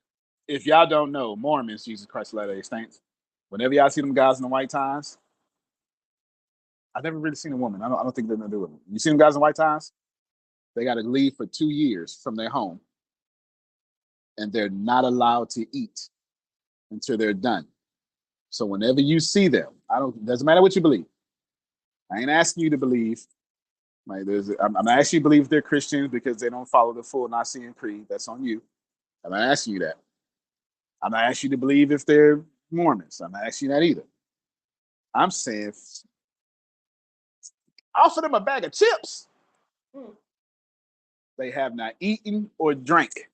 A: If y'all don't know, Mormons, Jesus Christ of Latter-day Saints, whenever y'all see them guys in the white ties, I've never really seen a woman. I don't think they're gonna do it. You see them guys in white ties? They got to leave for 2 years from their home, and they're not allowed to eat until they're done. So whenever you see them, doesn't matter what you believe. I ain't asking you to believe. I'm not asking you to believe if they're Christians because they don't follow the full Nicene Creed. That's on you. I'm not asking you that. I'm not asking you to believe if they're Mormons. I'm not asking you that either. I'm saying offer them a bag of chips. They have not eaten or drank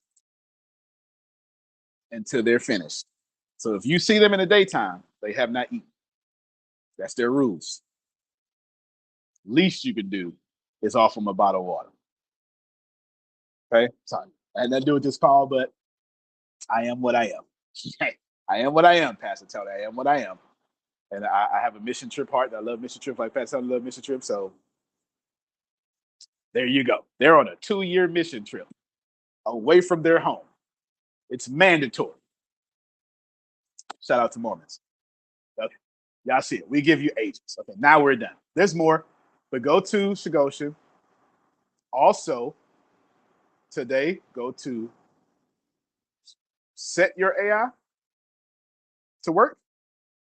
A: until they're finished. So if you see them in the daytime, they have not eaten. That's their rules. Least you can do is offer them a bottle of water. Okay? Sorry. I had nothing to do with this call, but I am what I am. I am what I am, Pastor Tony. I am what I am. And I have a mission trip heart. I love mission trips like Pastor Tony loves mission trips. So there you go. They're on a 2-year mission trip away from their home. It's mandatory. Shout out to Mormons. Okay. Y'all see it. We give you ages. Okay, now we're done. There's more, but go to SHIGOSEN. Also, today, go to set your AI to work.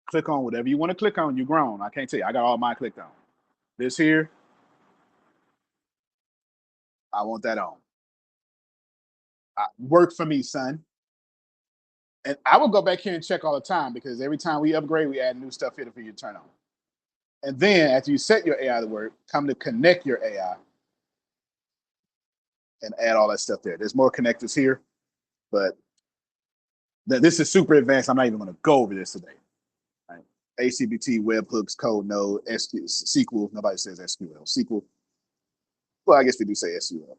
A: Click on whatever you want to click on. You're grown. I can't tell you. I got all mine clicked on. This here, I want that on. Work for me, son. And I will go back here and check all the time because every time we upgrade, we add new stuff here for you to turn on. And then after you set your AI to work, come to connect your AI and add all that stuff there. There's more connectors here, but this is super advanced. I'm not even going to go over this today. Right? ACBT, webhooks, code node, SQL. Nobody says SQL. SQL. Well, I guess we do say SQL.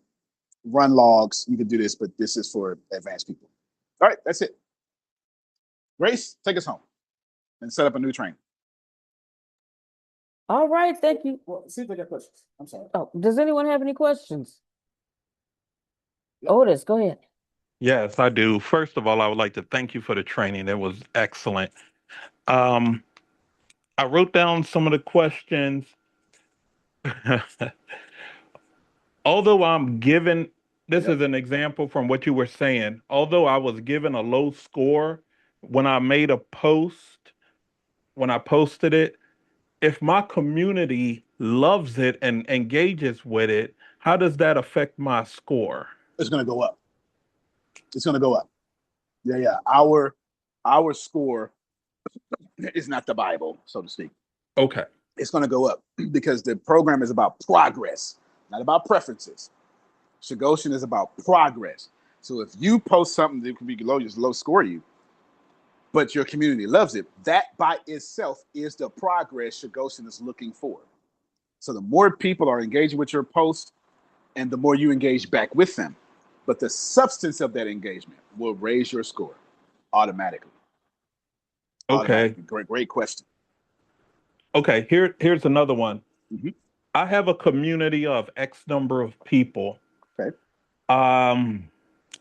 A: Run logs. You can do this, but this is for advanced people. All right, that's it. Grace, take us home and set up a new train.
D: All right, thank you.
A: Well, see if they got questions. I'm sorry.
D: Oh, does anyone have any questions?
A: Yep.
D: Otis, go ahead.
E: Yes, I do. First of all, I would like to thank you for the training. It was excellent. I wrote down some of the questions. Although I'm given, this
A: Yep.
E: is an example from what you were saying. Although I was given a low score when I made a post, when I posted it, if my community loves it and engages with it, how does that affect my score?
A: It's going to go up. It's going to go up. Yeah. Our score is not the Bible, so to speak.
E: Okay.
A: It's going to go up because the program is about progress, not about preferences. SHIGOSEN is about progress. So if you post something that can be low score you, but your community loves it, that by itself is the progress SHIGOSEN is looking for. So the more people are engaging with your post and the more you engage back with them, but the substance of that engagement will raise your score automatically.
E: Okay.
A: Great question.
E: Okay. Here's another one.
A: Mm-hmm.
E: I have a community of X number of people.
A: Okay.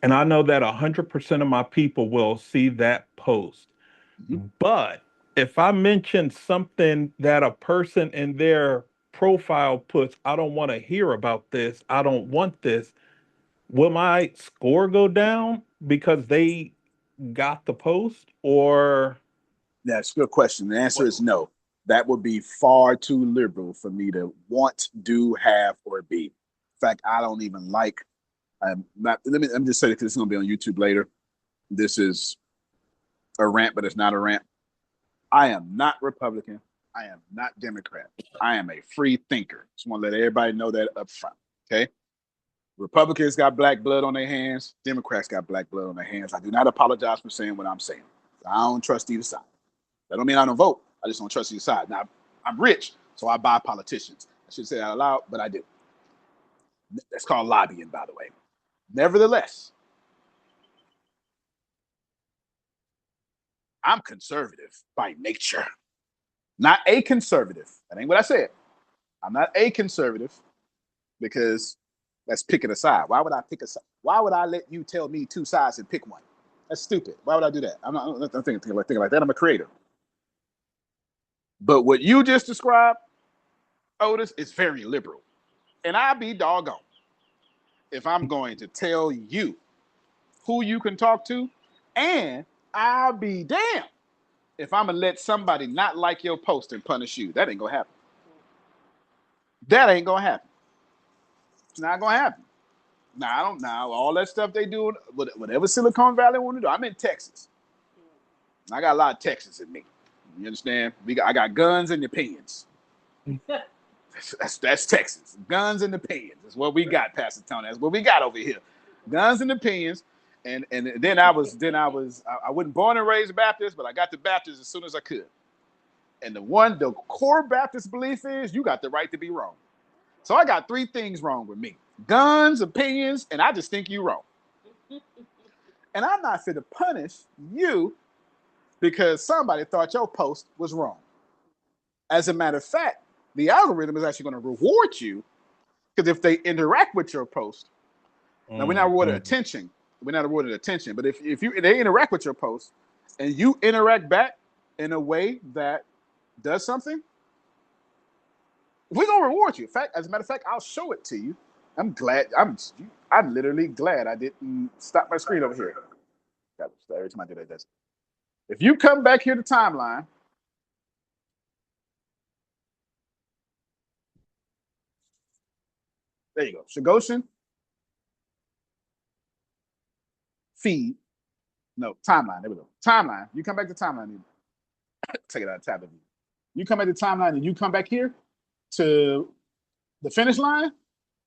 E: And I know that 100% of my people will see that post.
A: Mm-hmm.
E: But if I mention something that a person in their profile puts, I don't want to hear about this, I don't want this, will my score go down because they got the post? Or
A: That's a good question. The answer is no. That would be far too liberal for me to want, do, have, or be. In fact, I don't even like. Let me just say it because it's going to be on YouTube later. This is a rant, but it's not a rant. I am not Republican. I am not Democrat. I am a free thinker. Just want to let everybody know that up front. Okay. Republicans got black blood on their hands. Democrats got black blood on their hands. I do not apologize for saying what I'm saying. I don't trust either side. That don't mean I don't vote. I just don't trust either side. Now, I'm rich, So I buy politicians. I should say that out loud, but I do. That's called lobbying, by the way. Nevertheless, I'm conservative by nature. Not a conservative. That ain't what I said. I'm not a conservative because that's picking a side. Why would I pick a side? Why would I let you tell me two sides and pick one? That's stupid. Why would I do that? I'm not thinking like that. I'm a creator. But what you just described, Otis, is very liberal. And I'll be doggone if I'm going to tell you who you can talk to, and I'll be damned if I'm gonna let somebody not like your post and punish you. That ain't gonna happen. That ain't gonna happen. It's not gonna happen. Now I don't know all that stuff they do, whatever Silicon Valley want to do. I'm in Texas. I got a lot of Texas in me. You understand? I got guns and opinions. That's Texas. Guns and opinions. That's what we got, Pastor Tony. That's what we got over here. Guns and opinions. And then I wasn't born and raised Baptist, but I got the Baptist as soon as I could. And the core Baptist belief is you got the right to be wrong. So I got three things wrong with me: guns, opinions, and I just think you wrong. And I'm not fit to punish you because somebody thought your post was wrong. As a matter of fact, the algorithm is actually going to reward you because if they interact with your post, now we're not rewarded attention. We're not rewarded attention, but if they interact with your post and you interact back in a way that does something, we're gonna reward you. In fact, as a matter of fact, I'll show it to you. I'm literally glad I didn't stop my screen over here. Every time I do that, does. If you come back here to timeline, there you go. SHIGOSEN feed. No, timeline. There we go. Timeline. You come back to timeline. Take it out of tab. You come back to timeline and you come back here to the finish line.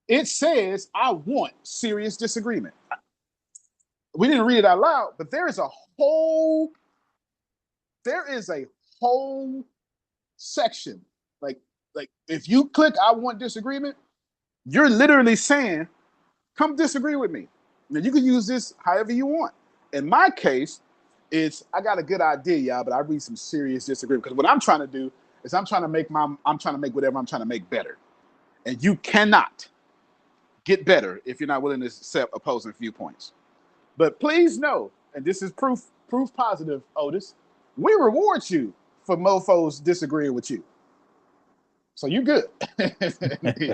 A: It says, I want serious disagreement. We didn't read it out loud, but there is a whole section. Like if you click I want disagreement, you're literally saying, come disagree with me. Now you can use this however you want. In my case, I got a good idea, y'all, but I read some serious disagreement because what I'm trying to do is I'm trying to make whatever I'm trying to make better. And you cannot get better if you're not willing to accept opposing viewpoints. But please know, and this is proof positive, Otis, we reward you for mofos disagreeing with you. So you're good.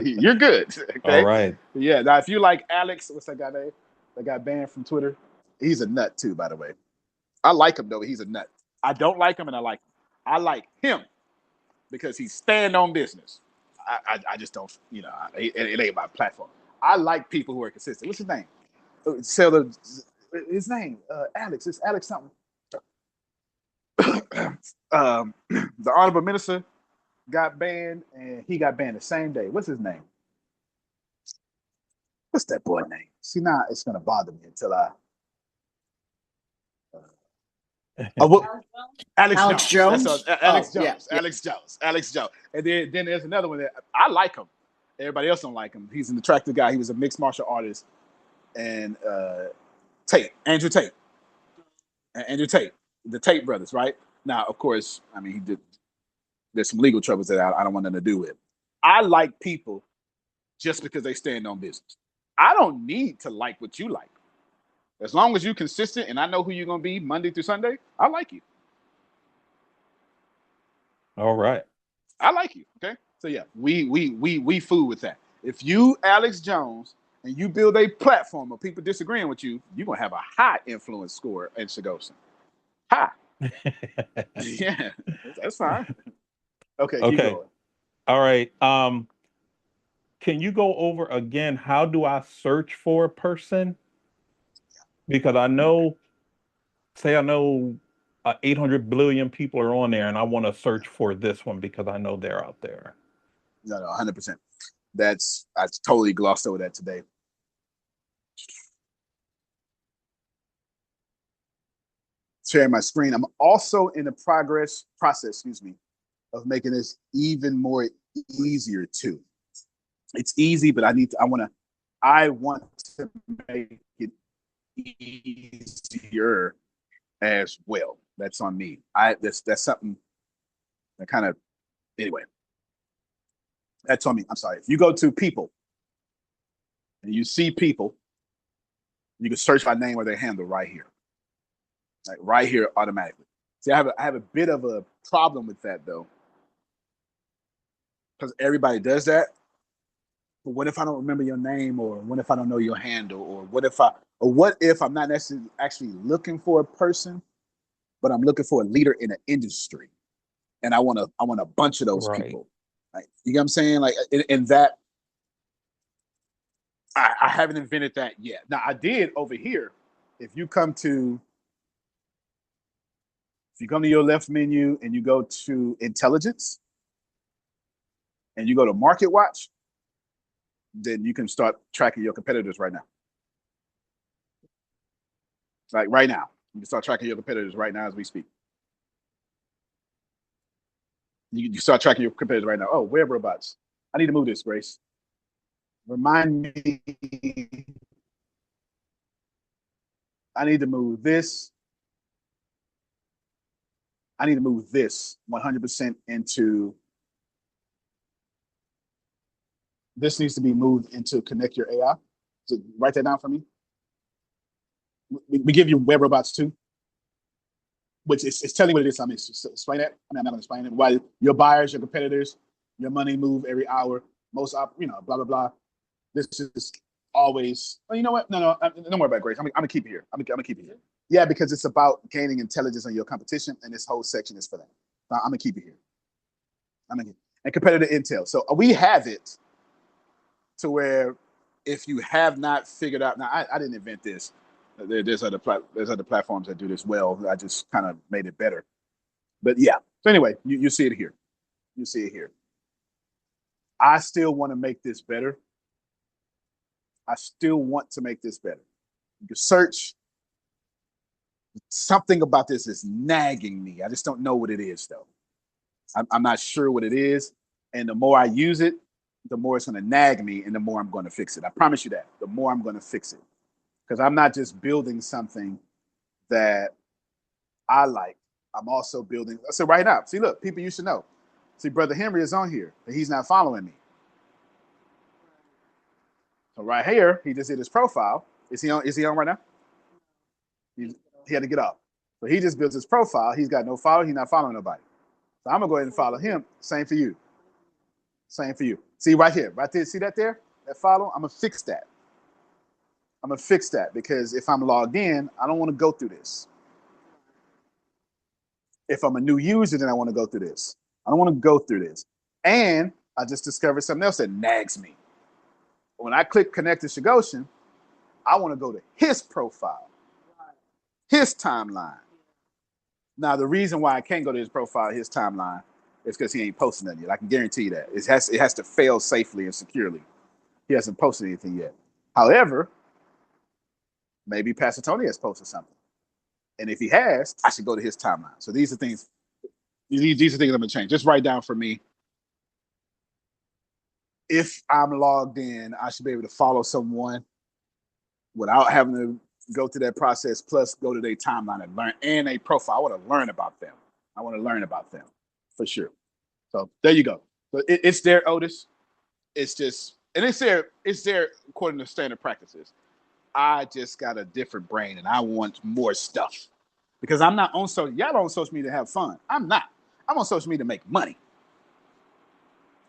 A: You're good. Okay?
E: All right.
A: Yeah. Now, if you like Alex, what's that guy name? That got banned from Twitter. He's a nut too, by the way. I like him though. He's a nut. I don't like him, and I like him. I like him because he's stand on business. I just don't. It ain't my platform. I like people who are consistent. What's his name? His name Alex. It's Alex something. The honorable minister got banned, and he got banned the same day. What's his name? What's that boy name? See, now it's gonna bother me until I. Alex Jones. That's Alex Jones. Yeah. Alex Jones. And then there's another one that I like him. Everybody else don't like him. He's an attractive guy. He was a mixed martial artist. And Andrew Tate, the Tate brothers, right? Now, of course, I mean, there's some legal troubles that I don't want nothing to do with. I like people just because they stand on business. I don't need to like what you like. As long as you're consistent and I know who you're going to be Monday through Sunday, I like you.
E: All right.
A: I like you. Okay. So yeah, we fool with that. If you, Alex Jones, and you build a platform of people disagreeing with you, you're going to have a high influence score in SHIGOSEN. High. Yeah, that's fine. Okay. Keep going.
E: All right. Can you go over again? How do I search for a person? Because I know 800 billion people are on there, and I want to search for this one because I know they're out there.
A: No, 100%. I totally glossed over that today. Sharing my screen. I'm also in the process, of making this even more easier too. It's easy, but I want to make it easier as well. That's on me. That's something that kind of, anyway, that's on me. I'm sorry. If you go to people and you see people, you can search by name or their handle right here. Like right here automatically. See, I have a bit of a problem with that though. Because everybody does that. But what if I don't remember your name, or what if I don't know your handle, or what if I'm not necessarily actually looking for a person, but I'm looking for a leader in an industry, and I want a bunch of those
E: Right.
A: people. Like, you know what I'm saying? Like, in that, I haven't invented that yet. Now I did over here. If you come to your left menu and you go to intelligence and you go to market watch, then you can start tracking your competitors right now. Like right now, you can start tracking your competitors right now as we speak. You start tracking your competitors right now. Oh, web robots. I need to move this, Grace. Remind me. I need to move this. I need to move this 100% into. This needs to be moved into Connect Your AI. So write that down for me. We give you web robots too, which is telling what it is. I'm going to explain that. I'm not going to explain it. Why your buyers, your competitors, your money move every hour. Most, blah, blah, blah. This is always, well, you know what? No, don't worry about Grace. I'm going to keep it here. I'm going to keep it here. Yeah, because it's about gaining intelligence on your competition, and this whole section is for that. So I'm going to keep it here. And competitive intel. So we have it to where if you have not figured out, now I didn't invent this. There's other platforms that do this well. I just kind of made it better. But yeah. So anyway, you see it here. You see it here. I still want to make this better. I still want to make this better. You can search. Something about this is nagging me. I just don't know what it is though. I'm not sure what it is. And the more I use it, the more it's going to nag me and the more I'm going to fix it. I promise you that. The more I'm going to fix it. Because I'm not just building something that I like. I'm also building. So right now, see, look, people you should know. See, Brother Henry is on here, but he's not following me. So right here, he just did his profile. Is he on right now? He had to get up. So he just built his profile. He's got no follow. He's not following nobody. So I'm going to go ahead and follow him. Same for you. Same for you. See right here, right there. See that there? That follow? I'm going to fix that. I'm going to fix that because if I'm logged in, I don't want to go through this. If I'm a new user, then I want to go through this. I don't want to go through this. And I just discovered something else that nags me. When I click Connect to SHIGOSEN, I want to go to his profile, his timeline. Now, the reason why I can't go to his profile, his timeline, is because he ain't posting nothing yet. I can guarantee you that. It has to fail safely and securely. He hasn't posted anything yet. However, maybe Pastor Tony has posted something. And if he has, I should go to his timeline. So these are things I'm going to change. Just write down for me. If I'm logged in, I should be able to follow someone without having to go through that process, plus go to their timeline and learn, and a profile. I want to learn about them. For sure. So there you go. So it's there, Otis. It's just, and it's there according to standard practices. I just got a different brain and I want more stuff because I'm not on social. Y'all on social media to have fun. I'm not. I'm on social media to make money.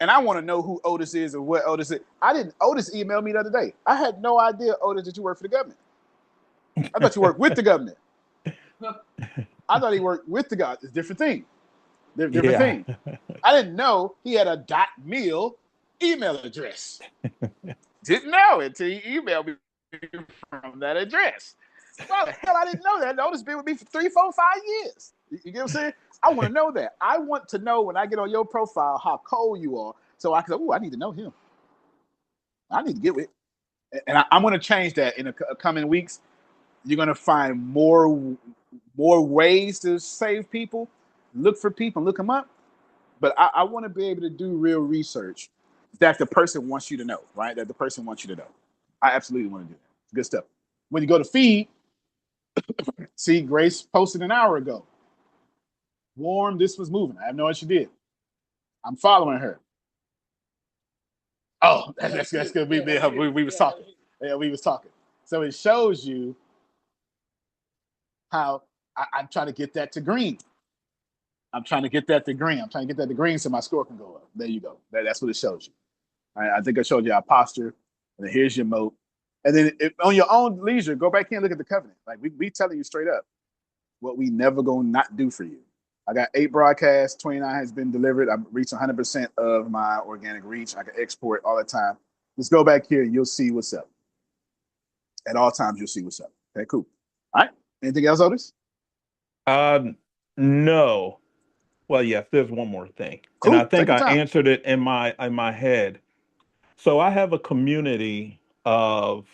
A: And I want to know who Otis is or what Otis is. Otis emailed me the other day. I had no idea, Otis, that you work for the government. I thought you worked with the government. I thought he worked with the government. It's a different thing. Different thing. I didn't know he had a .mil email address. Didn't know it until he emailed me from that address. Why the hell I didn't know that? Otis been with me for 3, 4, 5 years. You get what I'm saying? I want to know that. I want to know when I get on your profile how cold you are, so I can say, I need to know him. I need to get with it. And I'm going to change that in the coming weeks. You're going to find more ways to save people. Look for people, look them up. But I want to be able to do real research that the person wants you to know, right? That the person wants you to know. I absolutely want to do that. Good stuff. When you go to feed, see, Grace posted an hour ago. Warm, this was moving. I have no idea she did. I'm following her. Oh, that's good. We was talking. Yeah, we was talking. So it shows you how I'm trying to get that to green. I'm trying to get that to green so my score can go up. There you go. That's what it shows you. Right? I think I showed you our posture. And then here's your moat. And then on your own leisure, go back here and look at the covenant. Like we telling you straight up what we never gonna not do for you. I got 8 broadcasts, 29 has been delivered. I've reached 100% of my organic reach. I can export all the time. Just go back here and you'll see what's up. At all times, you'll see what's up. Okay, cool. All right. Anything else, Otis?
E: No. Well, yes, there's one more thing.
A: Cool.
E: And I think
A: Take your
E: I
A: time.
E: answered it in my head. So I have a community of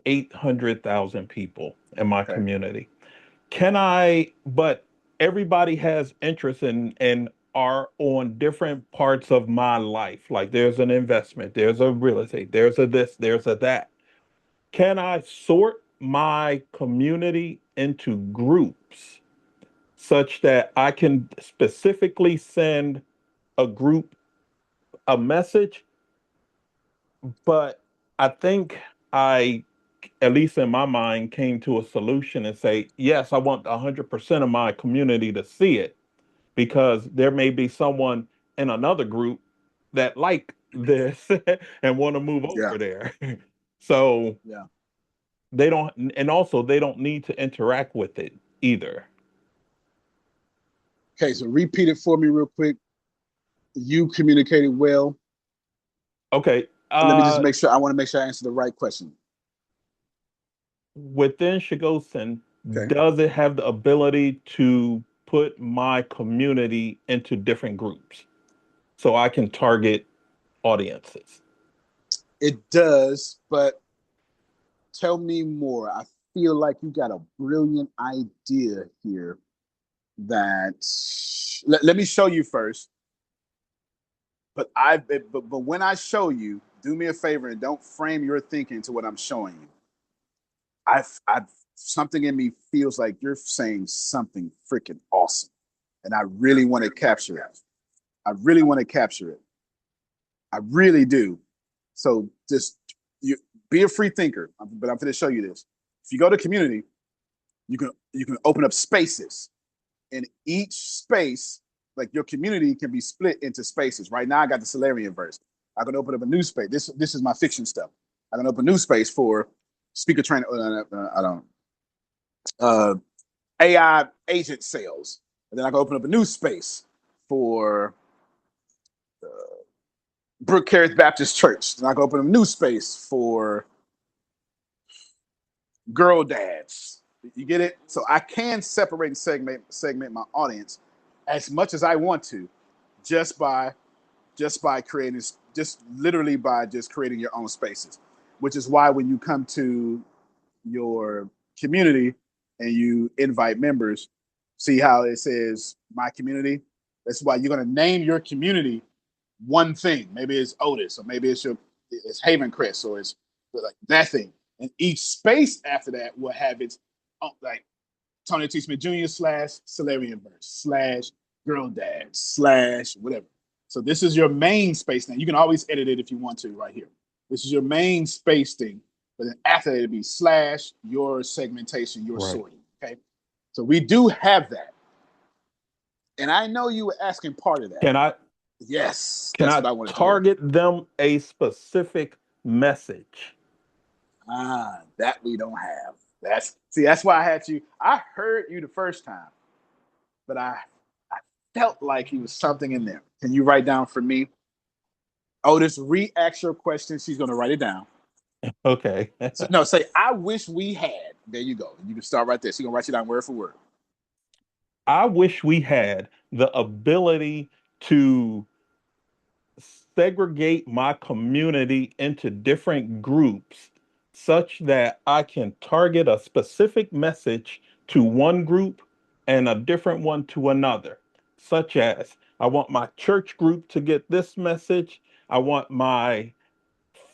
E: 800,000 people in my
A: Okay.
E: community. But everybody has interest in are on different parts of my life. Like there's an investment, there's a real estate, there's a this, there's a that. Can I sort my community into groups such that I can specifically send a group a message? But I think I, at least in my mind, came to a solution and say, yes, I want 100% of my community to see it because there may be someone in another group that like this and want to move
A: Yeah.
E: over there. So
A: Yeah.
E: they don't, and also they don't need to interact with it either.
A: Okay, so repeat it for me real quick. You communicated well.
E: Okay.
A: Let me just make sure. I want to make sure I answer the right question.
E: Within Shigosen,
A: Okay.
E: does it have the ability to put my community into different groups so I can target audiences?
A: It does, but tell me more. I feel like you got a brilliant idea here that let me show you first. But when I show you, do me a favor and don't frame your thinking to what I'm showing you. I've something in me feels like you're saying something freaking awesome, and I really want to capture it. I really want to capture it. I really do. So just you be a free thinker. But I'm going to show you this. If you go to community, you can open up spaces, and each space, like your community, can be split into spaces. Right now, I got the Solarian verse. I can open up a new space. This is my fiction stuff. I can open a new space for speaker training. I don't. AI agent sales, and then I can open up a new space for Brook Carrick Baptist Church. Then I can open up a new space for girl dads. You get it? So I can separate and segment my audience as much as I want to, just by creating, just literally by just creating your own spaces. Which is why when you come to your community and you invite members, see how it says my community? That's why you're going to name your community one thing. Maybe it's Otis, or maybe it's Haven Chris, or it's like that thing. And each space after that will have its like Tony T. Smith Jr. / Solarian verse / girl dad / whatever. So this is your main space now. You can always edit it if you want to right here. This is your main space thing. But then after that, it'd be / your segmentation, your sorting. Okay. So we do have that. And I know you were asking part of that.
E: Can I
A: Yes.
E: can
A: That's
E: I
A: what I wanted to hear.
E: target them a specific message?
A: That we don't have. That's why I had you. I heard you the first time, but I felt like he was something in there. Can you write down for me? Otis, re-ask your question. She's going to write it down.
E: Okay.
A: So, no, say, I wish we had. There you go. You can start right there. She's going to write you down word for word.
E: I wish we had the ability to segregate my community into different groups such that I can target a specific message to one group and a different one to another. such as I want my church group to get this message. I want my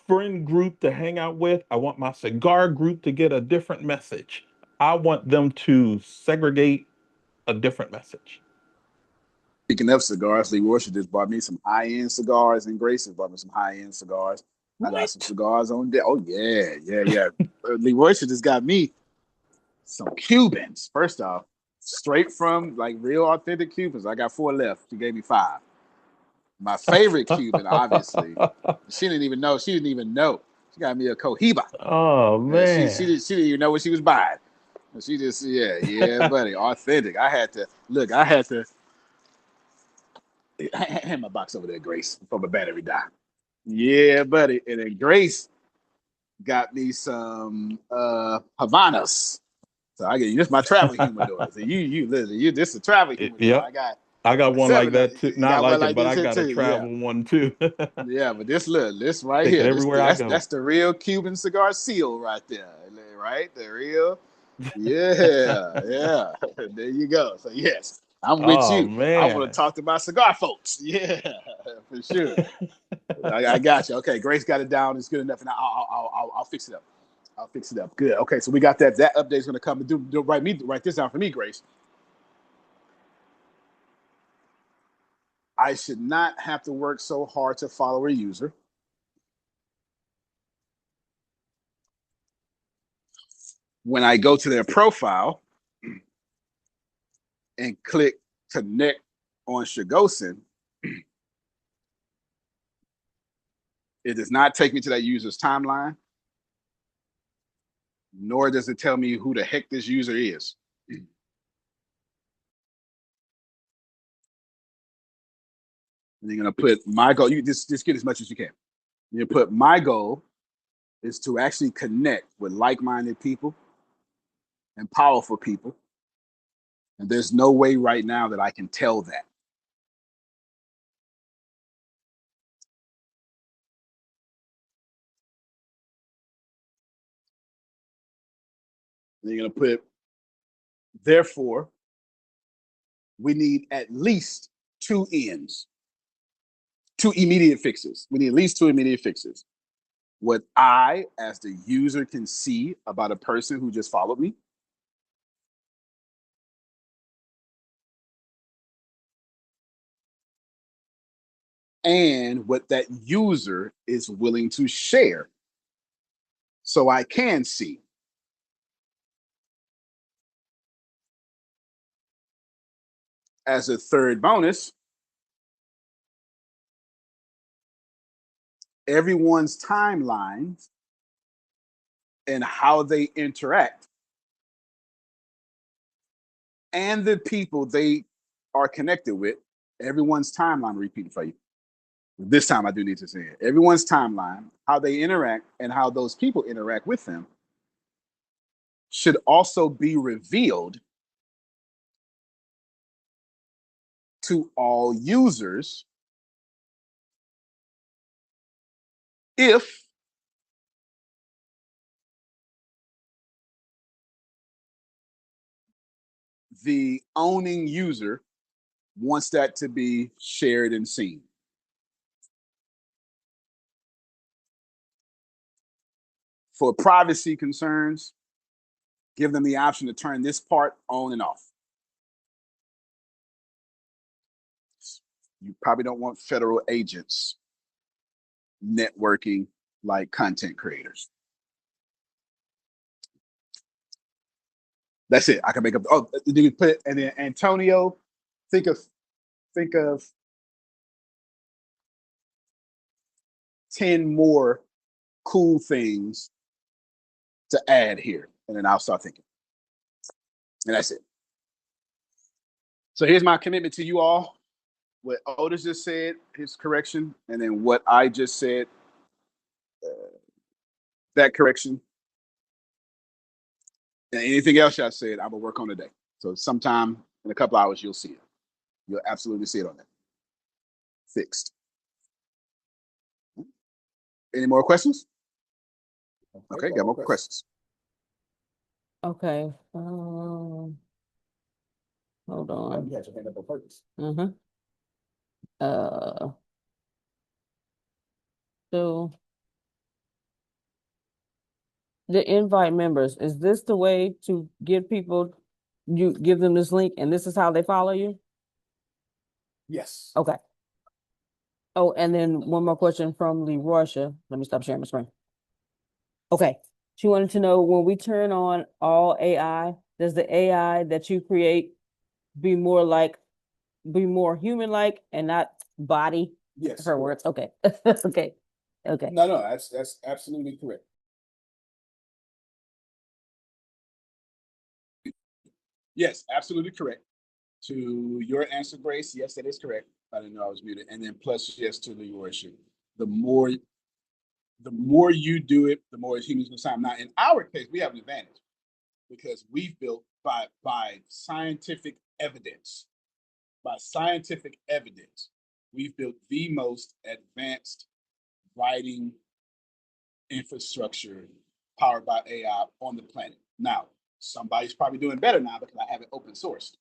E: friend group to hang out with. I want my cigar group to get a different message. I want them to segregate a different message.
A: Speaking of cigars, Lee Worship just bought me some high-end cigars, and Grace has bought me some high-end cigars. I got some
E: What?
A: cigars on deck. Oh, yeah. Lee Worship just got me some Cubans. First off, straight from like real authentic Cubans. I got 4 left. She gave me 5. My favorite Cuban, obviously. She didn't even know. She got me a Cohiba.
E: Oh
A: She
E: man.
A: didn't even know what she was buying. She just buddy, authentic. I had to hand my box over there, Grace, before my battery die. Yeah, buddy. And then Grace got me some Havanas. So I get this my travel humidor. So you literally this is a travel humidor.
E: Yep. I
A: I
E: got
A: got
E: one like
A: 7 of
E: that
A: it.
E: too.
A: You
E: Not
A: got one
E: like it,
A: like
E: but
A: this
E: I
A: here
E: got a
A: too. Yeah.
E: travel one too.
A: Yeah, but this right
E: Take it
A: here,
E: everywhere I go.
A: that's the real Cuban cigar seal right there, right? The real, yeah. There you go. So yes, I'm with
E: Oh
A: you. I want to
E: man.
A: talk to my cigar folks. Yeah, for sure. I got you. Okay, Grace got it down. It's good enough, and I'll fix it up. I'll fix it up. Good. Okay, so we got that. That update's going to come. Write this down for me, Grace. I should not have to work so hard to follow a user. When I go to their profile and click connect on SHIGOSEN, it does not take me to that user's timeline, nor does it tell me who the heck this user is. And you're going to put my goal. You just get as much as you can. You put my goal is to actually connect with like-minded people and powerful people. And there's no way right now that I can tell that. And you're going to put, therefore, we need at least 2 ends, 2 immediate fixes. We need at least 2 immediate fixes. What I, as the user, can see about a person who just followed me, and what that user is willing to share so I can see. As a third bonus, everyone's timelines and how they interact and the people they are connected with, everyone's timeline repeated for you. This time I do need to say it. Everyone's timeline, how they interact and how those people interact with them should also be revealed to all users if the owning user wants that to be shared and seen. For privacy concerns, give them the option to turn this part on and off. You probably don't want federal agents networking like content creators. That's it. I can make up. Oh, you can put it, and then Antonio, think of 10 more cool things to add here, and then I'll start thinking. And that's it. So here's my commitment to you all. What Otis just said, his correction, and then what I just said, that correction. And anything else I said, I will work on today. So sometime in a couple hours, you'll see it. You'll absolutely see it on there. Fixed. Any more questions? Okay, got more questions.
D: Okay. Hold Hold on.
B: You had your hand up on purpose.
D: Mm-hmm. So the invite members, is this the way to get people, you give them this link and this is how they follow you?
B: Yes.
D: Okay. Oh, and then one more question from Leroysha. Let me stop sharing my screen. Okay. She wanted to know, when we turn on all AI, does the AI that you create be more human-like and not body?
B: Yes.
D: Her words. Okay. Okay. Okay.
B: No, that's absolutely correct.
A: Yes, absolutely correct. To your answer, Grace, yes, that is correct. I didn't know I was muted. And then plus yes to your issue. The more you do it, the more humans will sign. Now, in our case, we have an advantage because we've built by scientific evidence. By scientific evidence, we've built the most advanced writing infrastructure powered by AI on the planet. Now, somebody's probably doing better now because I have it open sourced.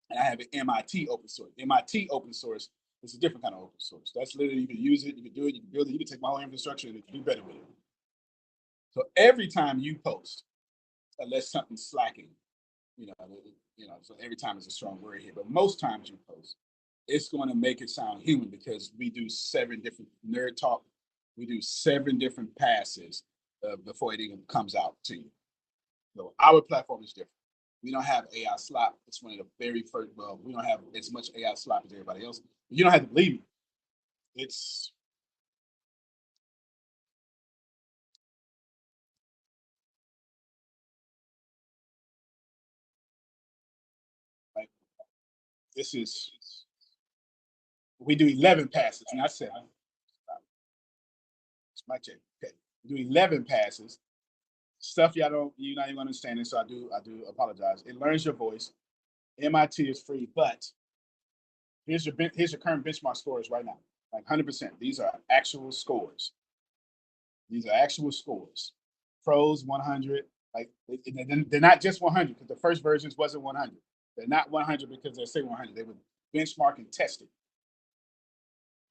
A: And I have it MIT open source. MIT open source is a different kind of open source. That's literally, you can use it, you can do it, you can build it, you can take my whole infrastructure and do better with it. So every time you post, unless something's slacking, so every time is a strong word here, but most times you post, it's going to make it sound human because we do 7 different nerd talk. We do 7 different passes before it even comes out to you. So our platform is different. We don't have AI slop. It's one of the very first. Well, we don't have as much AI slop as everybody else. You don't have to believe me. It's like this is. We do 11 passes, and I said, it's my check. Okay, we do 11 passes. Stuff you're not even understanding. So I do apologize. It learns your voice. MIT is free, but here's your current benchmark scores right now, like 100%. These are actual scores. These are actual scores. Pros 100. Like they're not just 100 because the first versions wasn't 100. They're not 100 because they say 100. They were benchmark and tested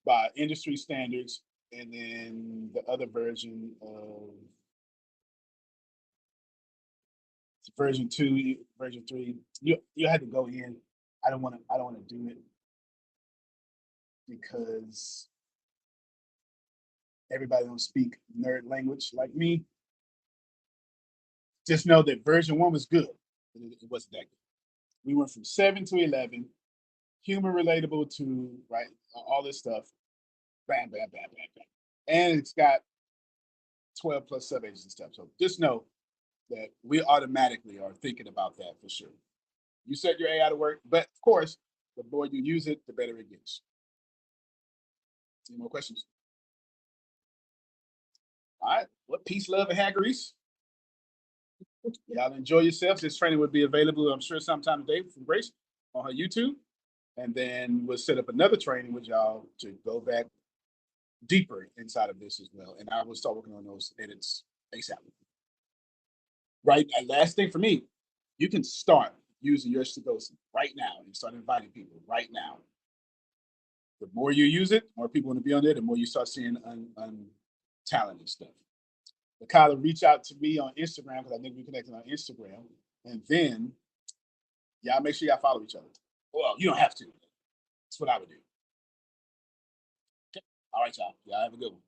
A: by industry standards, and then the other version of version 2, version 3. You had to go in. I don't want to do it because everybody don't speak nerd language like me. Just know that version 1 was good. It wasn't that good. We went from 7 to 11, human relatable to right all this stuff. Bam, bam, bam, bam, bam, and it's got 12 plus sub-agents and stuff. So just know that we automatically are thinking about that for sure. You set your AI to work, but of course, the more you use it, the better it gets. Any more questions? All right. What peace, love, and haggries? Y'all enjoy yourselves. This training will be available, I'm sure, sometime today from Grace on her YouTube. And then we'll set up another training with y'all to go back deeper inside of this as well. And I will start working on those edits ASAP. Right. And last thing for me, you can start using your SHIGOSEN right now and start inviting people right now. The more you use it, more people want to be on there, the more you start seeing talented stuff. Kyla, reach out to me on Instagram because I think we connected on Instagram. And then y'all make sure y'all follow each other. Well, you don't have to. That's what I would do. Okay. All right, y'all. Y'all have a good one.